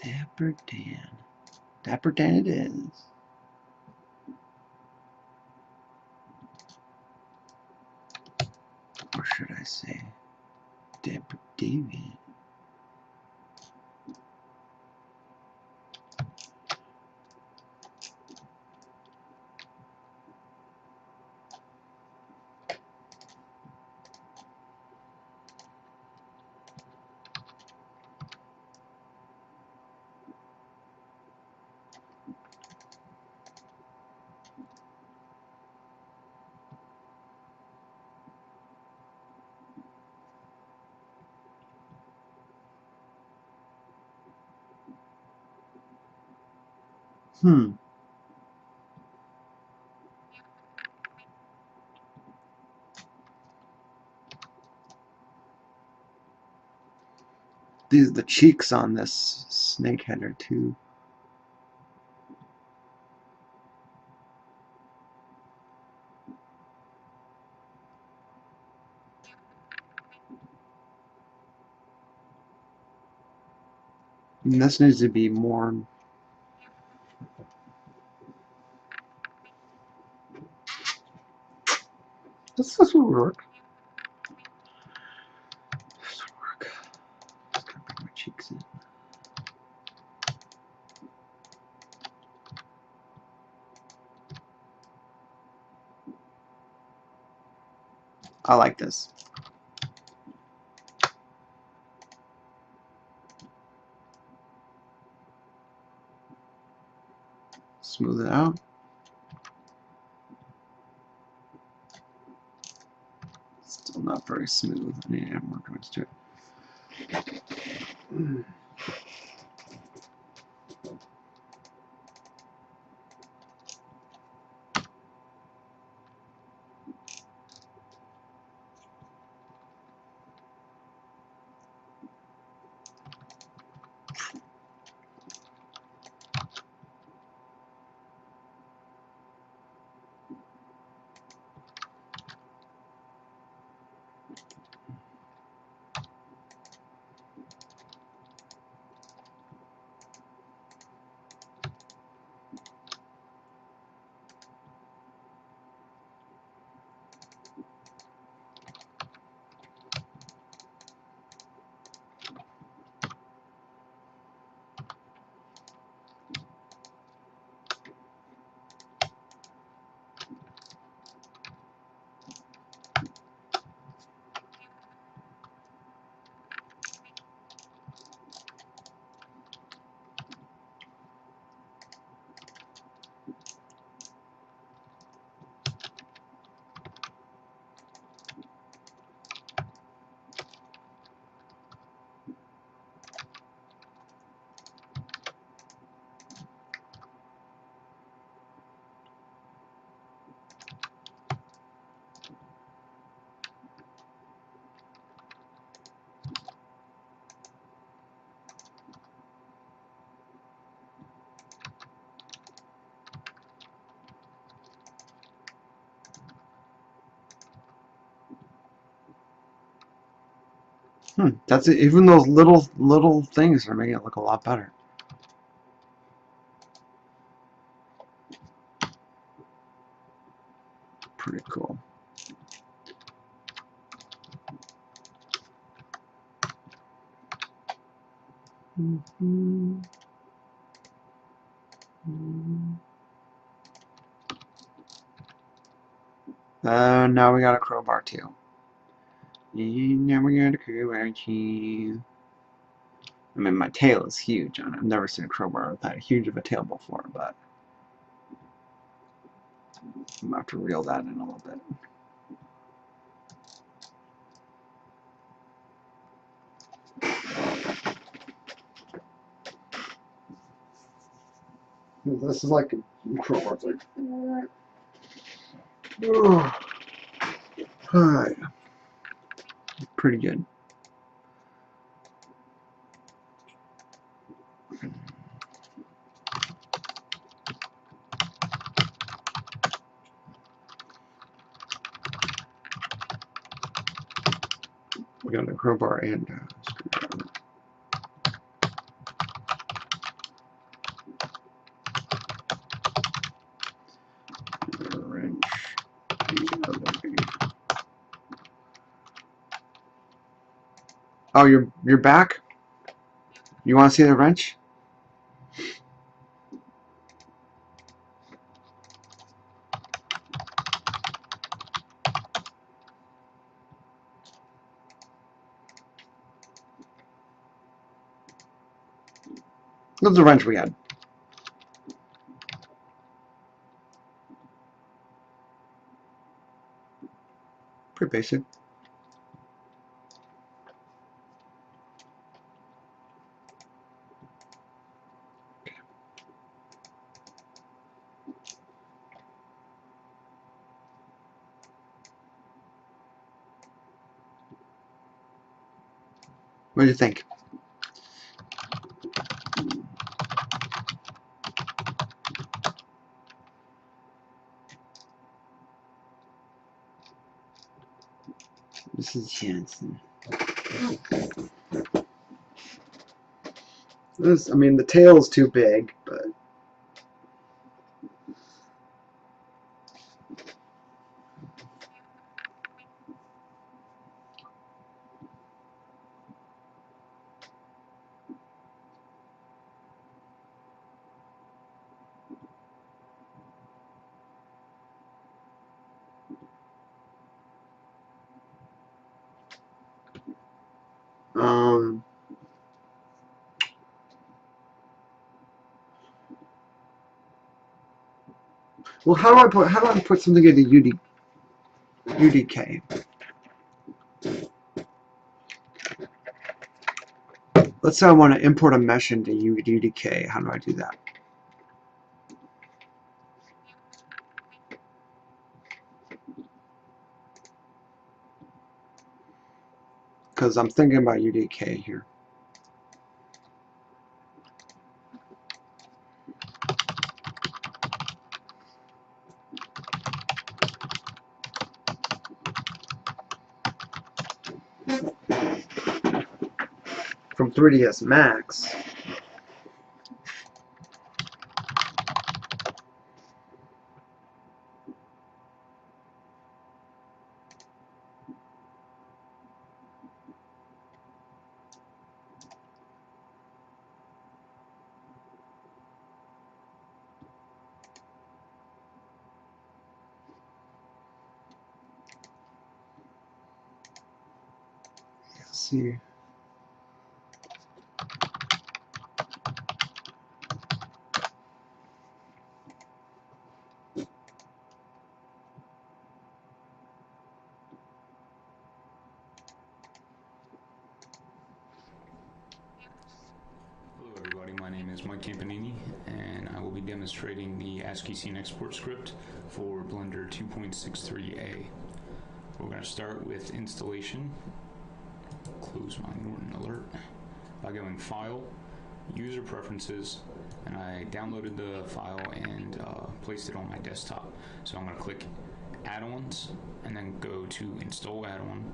Dapper Dan. Dapper Dan it is. Or should I say Dapper David? The cheeks on this snakehead are too. And this needs to be more. This will work. This will work. Just gotta bring my cheeks in. I like this. Smooth it out. Still not very smooth. I need to add more joints to it. That's it. Even those little things are making it look a lot better. Pretty cool. Now we got a crowbar too. Now we got a crowbar too. I mean, my tail is huge on it. I've never seen a crowbar with that huge of a tail before, but I'm gonna have to reel that in a little bit. This is like a crowbar thing. Alright. Pretty good. We got a crowbar and screwdriver. Wrench. Oh, you're back? You want to see the wrench? That's the wrench we had. Pretty basic. What do you think? Mrs. Jansen. This, I mean, the tail's too big, but well, how do I put something into UDK? Let's say I want to import a mesh into UDK. How do I do that? Because I'm thinking about UDK here. From 3ds Max. Let's see. Hello everybody, my name is Mike Campanini and I will be demonstrating the ASCII scene export script for Blender 2.63a. We're going to start with installation, close my Norton alert, by going File, User Preferences, and I downloaded the file and placed it on my desktop. So I'm going to click add-ons and then go to install add-on.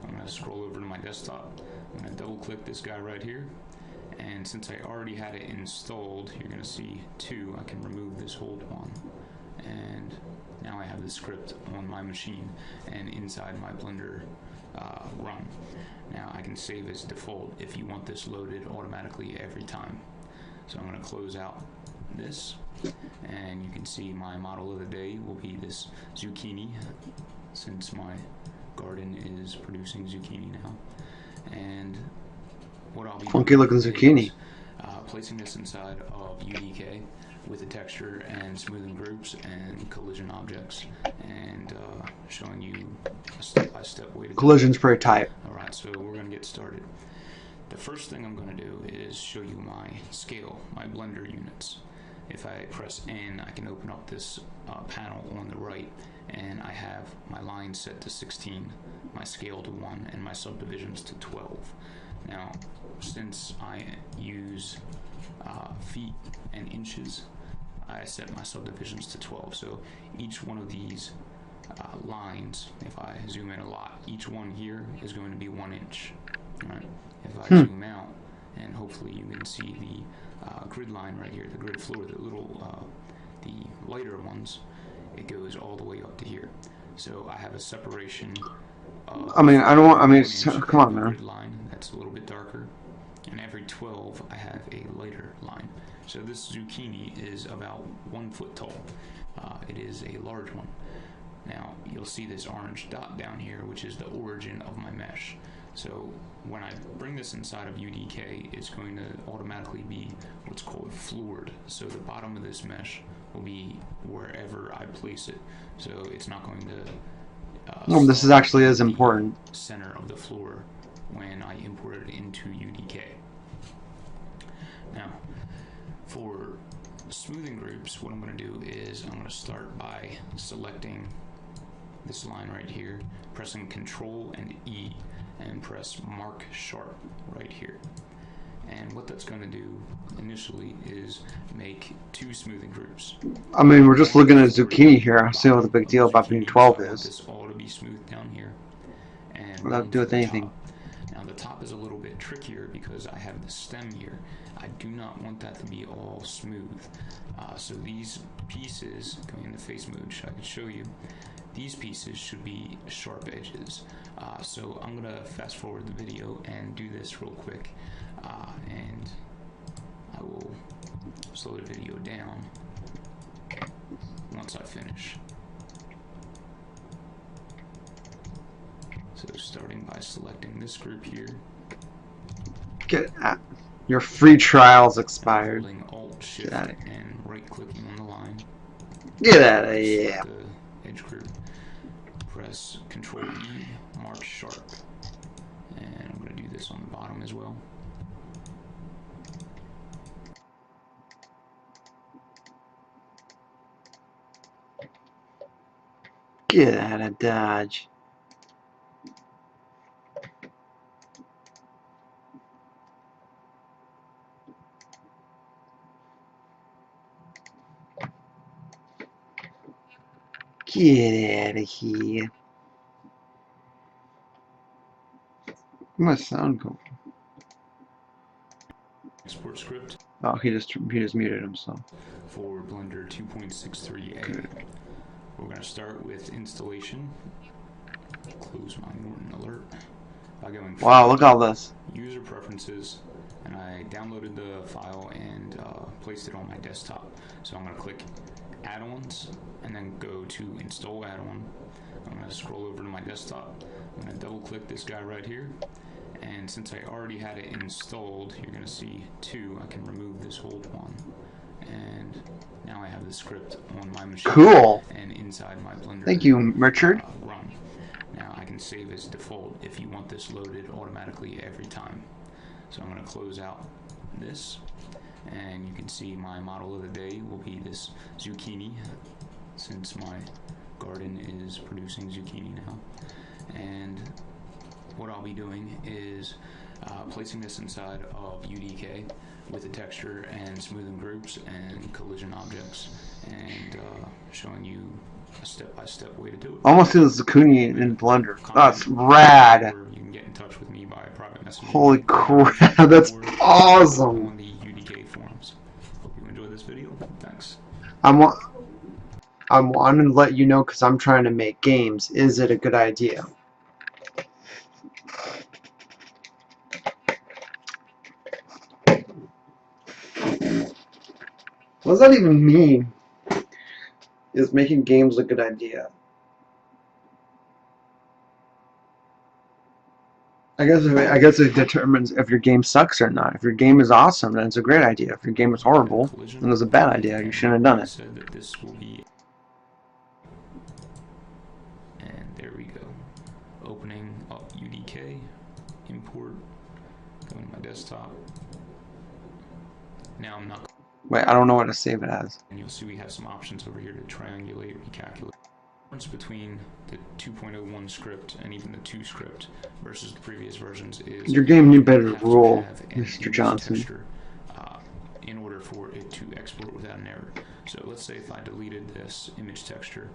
I'm going to scroll over to my desktop. I'm going to double click this guy right here, and since I already had it installed, you're going to see 2. I can remove this hold one, and now I have the script on my machine and inside my Blender run. Now I can save as default if you want this loaded automatically every time. So I'm going to close out this, and you can see my model of the day will be this zucchini, since my garden is producing zucchini now. And what I'll be funky looking zucchini. is, placing this inside of UDK with a texture and smoothing groups and collision objects, and showing you a step-by-step way to Collision's pretty tight. Alright, so we're going to get started. The first thing I'm going to do is show you my scale, my Blender units. If I press N, I can open up this panel on the right, and I have my line set to 16, my scale to 1, and my subdivisions to 12. Now, since I use feet and inches, I set my subdivisions to 12. So each one of these lines, if I zoom in a lot, each one here is going to be 1 inch. Right? If I zoom out, and hopefully you can see the grid line right here, the grid floor, the little, the lighter ones, it goes all the way up to here. So I have a separation. I mean, I don't want. I mean, come on, grid man. line that's a little bit darker, and every 12 I have a lighter line. So this zucchini is about 1 foot tall. It is a large one. Now you'll see this orange dot down here, which is the origin of my mesh. So when I bring this inside of UDK, it's going to automatically be what's called floored. So the bottom of this mesh will be wherever I place it. So it's not going to This is actually as important. center of the floor when I import it into UDK. Now, for smoothing groups, what I'm going to do is I'm going to start by selecting this line right here, pressing Control and E, and press Mark Sharp right here. And what that's going to do initially is make 2 smoothing groups. I mean, we're just looking at zucchini here. I see what the big deal about being 12 is. This all to be smooth down here, and Without to do with anything. Now the top is a little bit trickier because I have the stem here. I do not want that to be all smooth. So these pieces, going into face mode, I could show you, these pieces should be sharp edges. So I'm going to fast forward the video and do this real quick, and I will slow the video down once I finish. So starting by selecting this group here. Get at your free trials expired. Holding Alt Shift and right clicking on the line. Get out of here. The edge group. Press Control E, Mark Sharp. And I'm going to do this on the bottom as well. Get out of Dodge. Get out of here. Where's my sound go? Export script. Oh, he just muted himself. For Blender 2.63A. Good. We're going to start with installation. Close my Norton alert by going. Wow, look at all this. User preferences, and I downloaded the file and placed it on my desktop. So I'm going to click add-ons and then go to install add-on. I'm going to scroll over to my desktop. I'm going to double click this guy right here, and since I already had it installed, you're going to see 2. I can remove this hold one, and now I have the script on my machine. Cool. And inside my Blender. Thank you, Richard. Run. Now I can save as default if you want this loaded automatically every time. So I'm going to close out this, and you can see my model of the day will be this zucchini, since my garden is producing zucchini now. And what I'll be doing is placing this inside of UDK with a texture and smoothing groups and collision objects, and showing you a step-by-step way to do it. Almost feel the Zucchini in Blender. That's rad. Or you can get in touch with me by private message. Holy crap, that's awesome. On the UDK forums. Hope you enjoyed this video. Thanks. I wanted to let you know because I'm trying to make games. Is it a good idea? What does that even mean? Is making games a good idea? I guess it determines if your game sucks or not. If your game is awesome, then it's a great idea. If your game is horrible, then it's a bad idea. You shouldn't have done it. Said that this will be, and there we go. Opening up UDK, import, going to my desktop. Now I'm not. Wait, I don't know what to save it as. And you'll see we have some options over here to triangulate, recalculate. The difference between the 2.01 script and even the 2 script versus the previous versions is your game knew better to roll, Mr. Johnson. Texture, in order for it to export without an error. So let's say if I deleted this image texture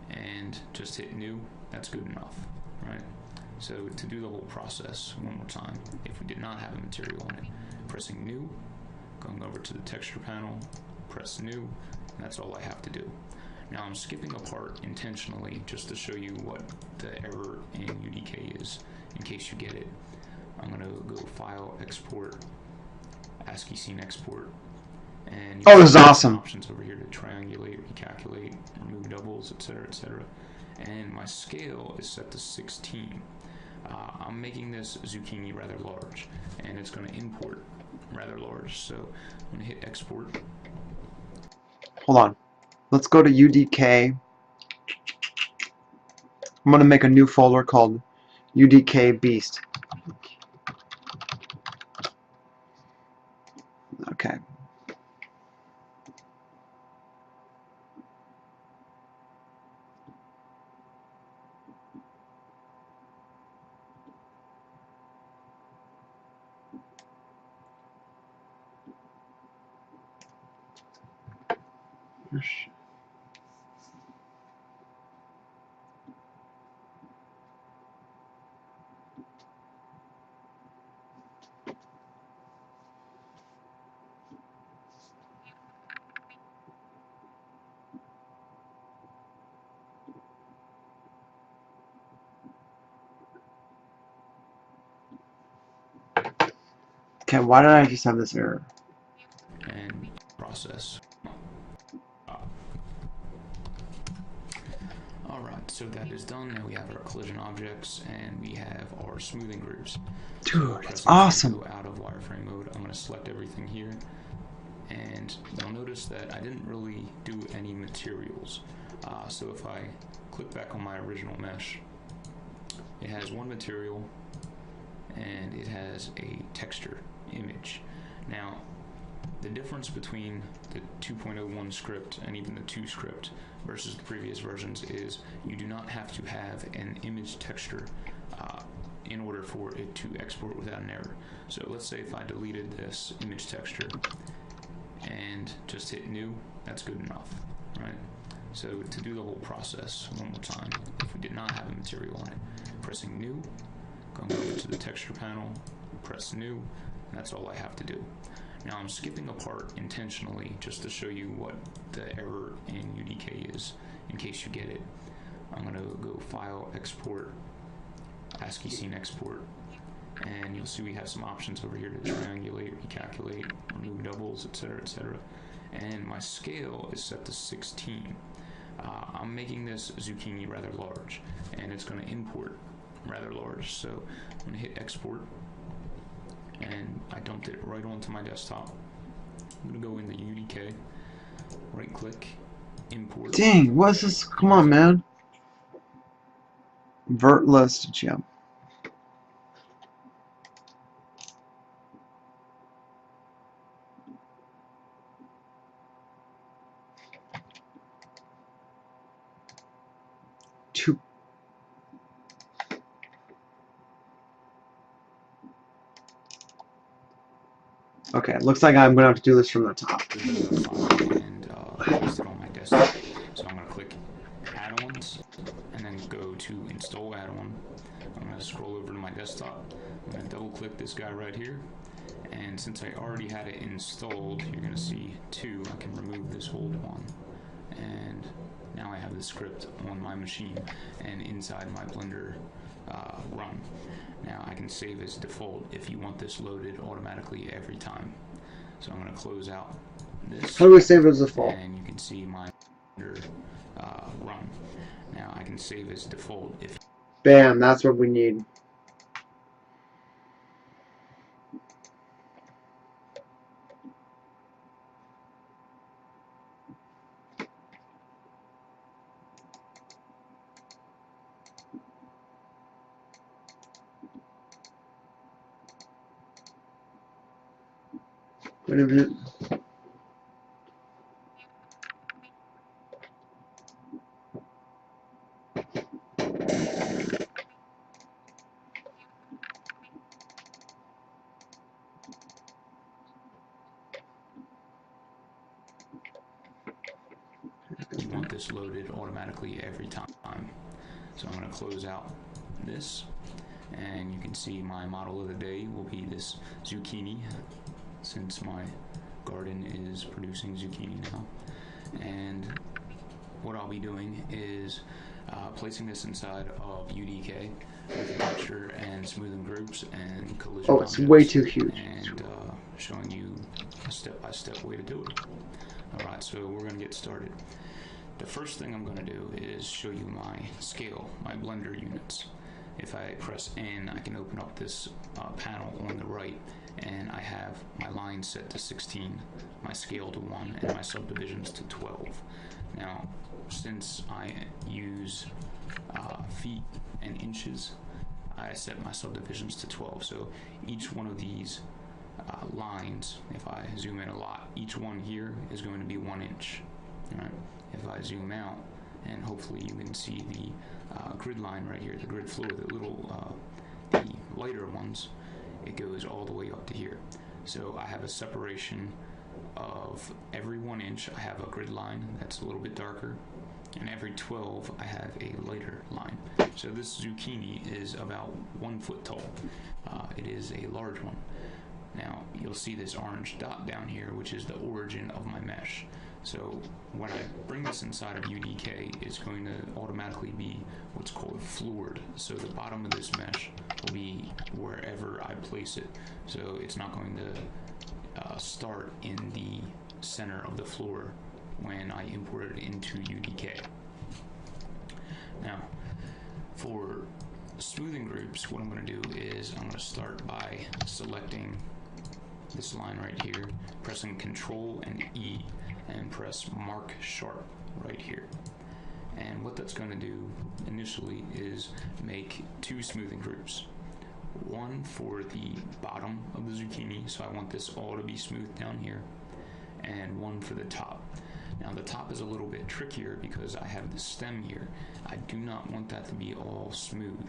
and just hit new, that's good enough, right? So to do the whole process one more time, if we did not have a material on it, pressing new, going over to the texture panel, press new, and that's all I have to do. Now I'm skipping a part intentionally just to show you what the error in UDK is, in case you get it. I'm going to go File, Export, ASCII Scene Export, and oh, this is awesome. Options over here to triangulate, recalculate, remove doubles, etc., etc. And my scale is set to 16. I'm making this zucchini rather large, and it's going to import rather large. So I'm going to hit Export. Hold on. Let's go to UDK. I'm going to make a new folder called UDK Beast. Okay. Okay, why did I just have this error? And process. Alright, so that is done. Now we have our collision objects and we have our smoothing groups. Dude, it's awesome. Go out of wireframe mode. I'm going to select everything here. And you'll notice that I didn't really do any materials. So if I click back on my original mesh, it has one material and it has a texture image. Now, the difference between the 2.01 script and even the 2 script versus the previous versions is you do not have to have an image texture in order for it to export without an error. So let's say if I deleted this image texture and just hit new, that's good enough, right? So to do the whole process one more time, if we did not have a material on it, pressing new, going over to the texture panel, press new, and that's all I have to do. Now I'm skipping a part intentionally just to show you what the error in UDK is, in case you get it. I'm going to go File, Export, ASCII Scene Export, and you'll see we have some options over here to triangulate, recalculate, remove doubles, etc., etc. And my scale is set to 16. I'm making this zucchini rather large, and it's going to import rather large. So I'm going to hit Export, and I dumped it right onto my desktop. I'm going to go in the UDK, right click, import. Dang, what's this? Come on, man. Vert list gem. Two. Okay, looks like I'm gonna have to do this from the top. And paste it on my desktop. So I'm gonna click and then go to install add-on. I'm going to scroll over to my desktop. I'm going to double click this guy right here. And since I already had it installed, you're going to see 2. I can remove this old one. And now I have the script on my machine and inside my Blender run. Now I can save as default if you want this loaded automatically every time. So I'm going to close out this. How do we save as default? And you can see my Blender run. Now I can save as default if. Bam, that's what we need. Wait a minute. You want this loaded automatically every time. So I'm going to close out this, and you can see my model of the day will be this zucchini, since my garden is producing zucchini now. And what I'll be doing is placing this inside of UDK with texture and smoothing groups and collision. Oh, it's way too huge. And showing you a step-by-step way to do it. Alright, so we're going to get started. The first thing I'm going to do is show you my scale, my Blender units. If I press N, I can open up this panel on the right, and I have my line set to 16, my scale to 1, and my subdivisions to 12. Now, since I use feet and inches, I set my subdivisions to 12. So each one of these lines, if I zoom in a lot, each one here is going to be 1 inch. Right? If I zoom out, and hopefully you can see the grid line right here, the grid floor, the little the lighter ones, it goes all the way up to here. So I have a separation of every 1 inch. I have a grid line that's a little bit darker, and every 12 I have a lighter line. So this zucchini is about 1 foot tall. It is a large one. Now you'll see this orange dot down here, which is the origin of my mesh. So when I bring this inside of UDK, it's going to automatically be what's called floored. So the bottom of this mesh will be wherever I place it. So it's not going to start in the center of the floor when I import it into UDK. Now, for smoothing groups, what I'm going to do is I'm going to start by selecting this line right here, pressing Control and E, and press Mark Sharp right here. And what that's going to do initially is make 2 smoothing groups. One for the bottom of the zucchini, so I want this all to be smooth down here, and one for the top. Now the top is a little bit trickier because I have the stem here. I do not want that to be all smooth.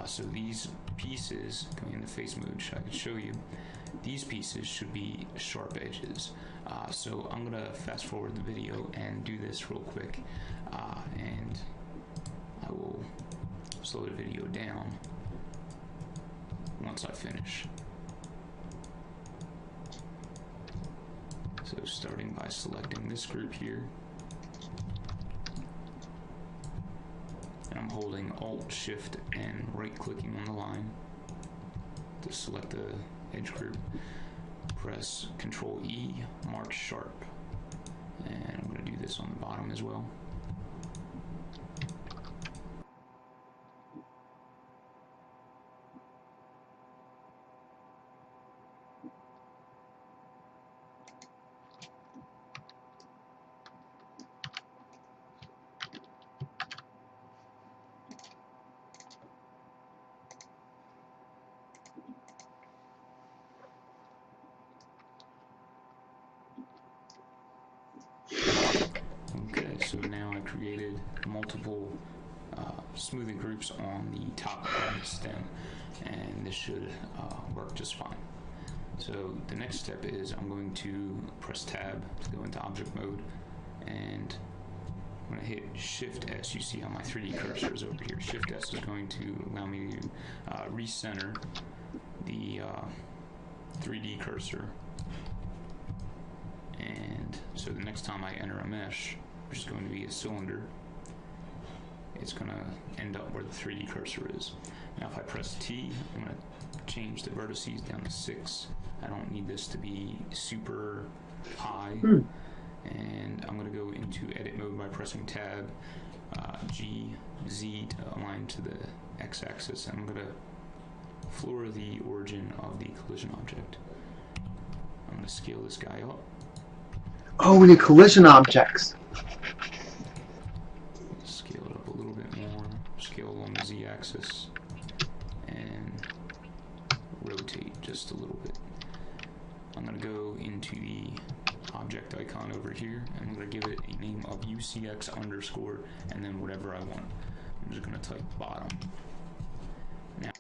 So these pieces, going into face mode, I could show you, these pieces should be sharp edges. So I'm going to fast forward the video and do this real quick, and I will slow the video down once I finish. So starting by selecting this group here, and I'm holding Alt, Shift, and right-clicking on the line to select the edge group. Press Control E, Mark Sharp, and I'm going to do this on the bottom as well. Okay, so now I created multiple smoothing groups on the top of the stem, and this should work just fine. So the next step is I'm going to press Tab to go into object mode and I'm going to hit Shift S. You see how my 3D cursor is over here. Shift S is going to allow me to recenter the 3D cursor. And so the next time I enter a mesh, which is going to be a cylinder, it's going to end up where the 3D cursor is. Now if I press T, I'm going to change the vertices down to 6. I don't need this to be super high. And I'm going to go into edit mode by pressing tab, G, Z to align to the x-axis. I'm going to floor the origin of the collision object. I'm going to scale this guy up. Oh, we need collision objects. Scale it up a little bit more. Scale along the z-axis. And rotate just a little bit. I'm going to go into the object icon over here, and I'm going to give it a name of UCX underscore, and then whatever I want. I'm just going to type bottom. Now,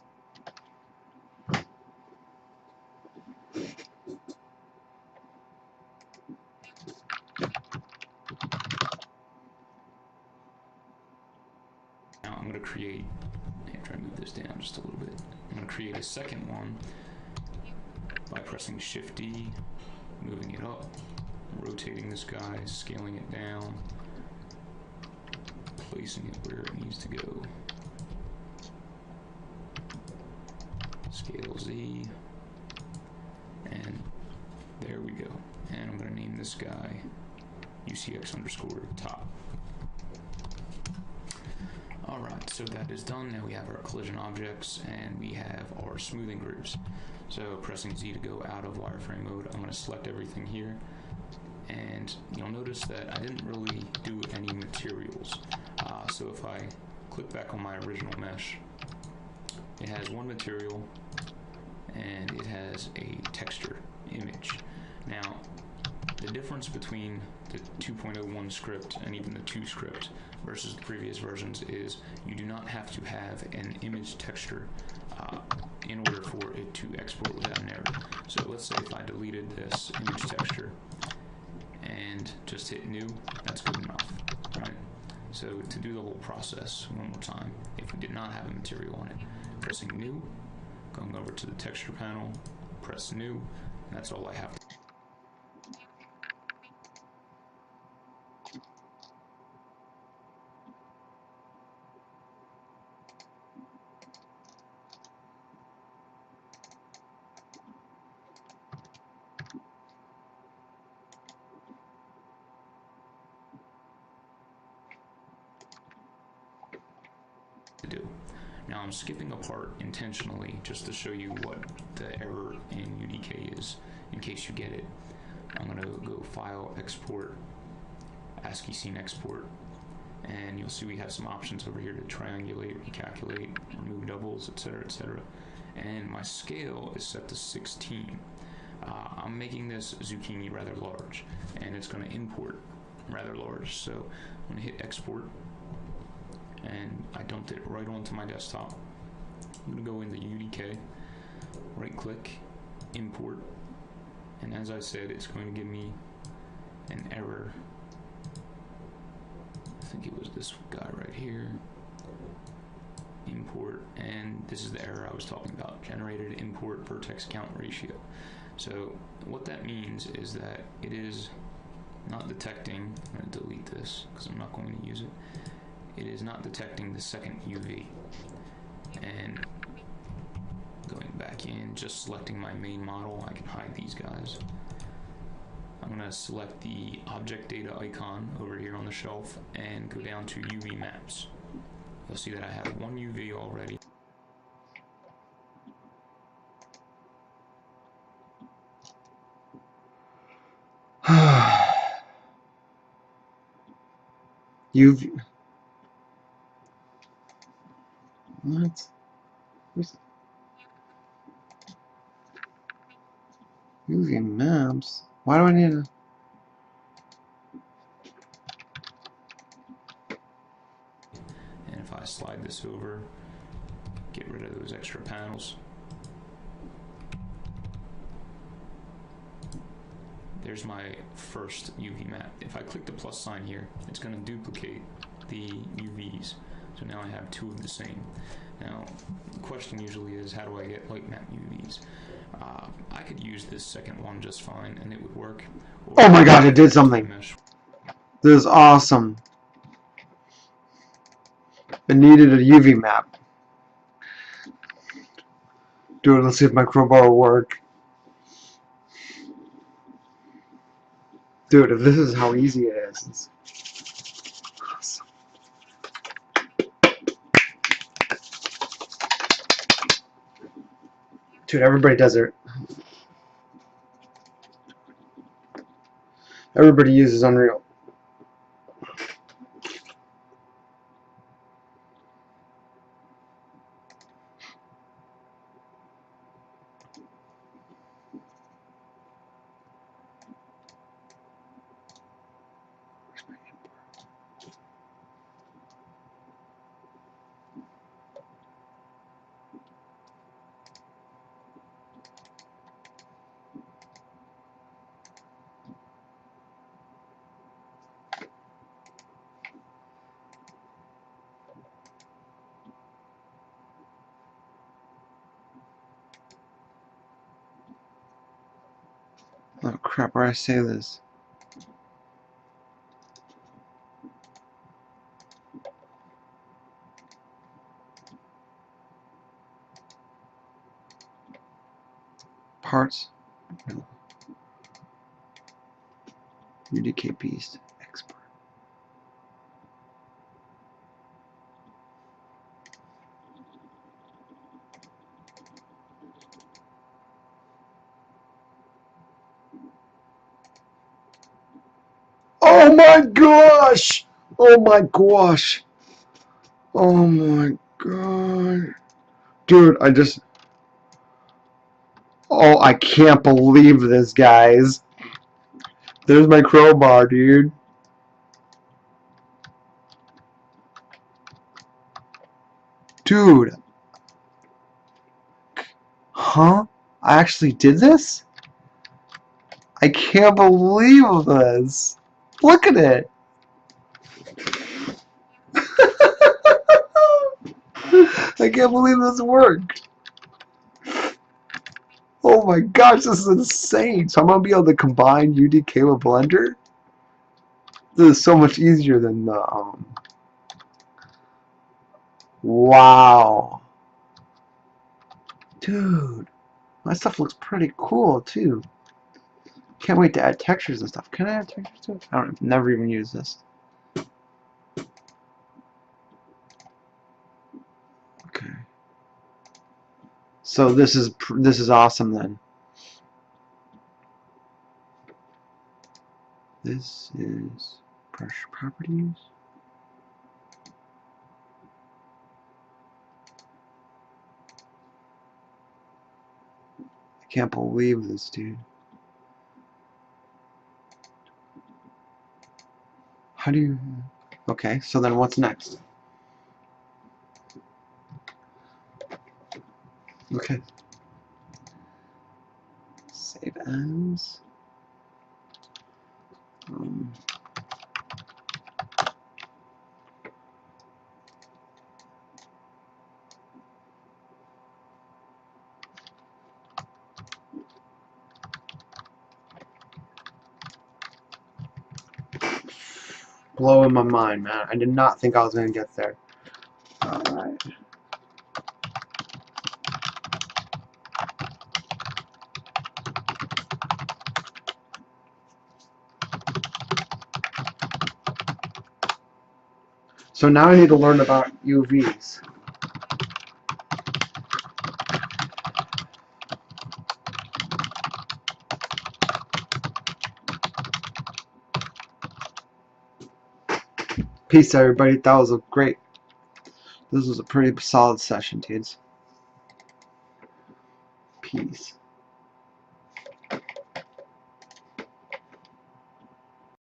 I'm going to create, try to move this down just a little bit. I'm going to create a second one by pressing Shift D, moving it up, rotating this guy, scaling it down, placing it where it needs to go. Scale Z, and there we go. And I'm going to name this guy UCX underscore top. Alright, so that is done. Now we have our collision objects and we have our smoothing grooves. So pressing Z to go out of wireframe mode, I'm going to select everything here. And you'll notice that I didn't really do any materials. So if I click back on my original mesh, it has one material and it has a texture image. Now, the difference between the 2.01 script and even the 2 script versus the previous versions is you do not have to have an image texture in order for it to export without an error. So let's say if I deleted this image texture and just hit new, that's good enough, right? So to do the whole process one more time, if we did not have a material on it, pressing new, going over to the texture panel, press new, and that's all I have to do. Now I'm skipping a part intentionally just to show you what the error in UDK is, in case you get it. I'm going to go File, Export, ASCII Scene Export, and you'll see we have some options over here to triangulate, recalculate, remove doubles, etc., etc. And my scale is set to 16. I'm making this zucchini rather large, and it's going to import rather large, so I'm going to hit Export, and I dumped it right onto my desktop. I'm going to go into UDK, right click, import, and as I said, it's going to give me an error. I think it was this guy right here. Import, and this is the error I was talking about, generated import vertex count ratio. So what that means is that it is not detecting, I'm going to delete this because I'm not going to use it. It is not detecting the second UV. And going back in, just selecting my main model, I can hide these guys. I'm going to select the object data icon over here on the shelf and go down to UV maps. You'll see that I have one UV already. UV. What? UV maps? Why do I need to? And if I slide this over, get rid of those extra panels. there's my first UV map. If I click the plus sign here, it's going to duplicate the UVs. So now I have two of the same. Now, the question usually is, how do I get light map UVs? I could use this second one just fine, and it would work. Oh my god, it did something. This is awesome. It needed a UV map. Dude, let's see if my crowbar will work. Dude, if this is how easy it is, it's awesome. Dude, everybody does it. Everybody uses Unreal. Oh crap, where I say this? Parts. No. UDK beast. Export. Oh my gosh! Oh my gosh! Oh my god. Dude, oh, I can't believe this, guys. There's my crowbar, dude. Dude. Huh? I actually did this? I can't believe this. Look at it. I can't believe this worked. Oh my gosh, this is insane. So I'm going to be able to combine UDK with Blender? This is so much easier than the, wow. Dude, my stuff looks pretty cool too. Can't wait to add textures and stuff. Can I add textures to it? I've never even used this. Okay. So this is awesome then. This is brush properties. I can't believe this, dude. How do you... Okay, so then what's next? Okay. Save as. Blowing my mind, man. I did not think I was going to get there. Alright. So now I need to learn about UVs. Peace, everybody. That was a great... This was a pretty solid session, dudes. Peace.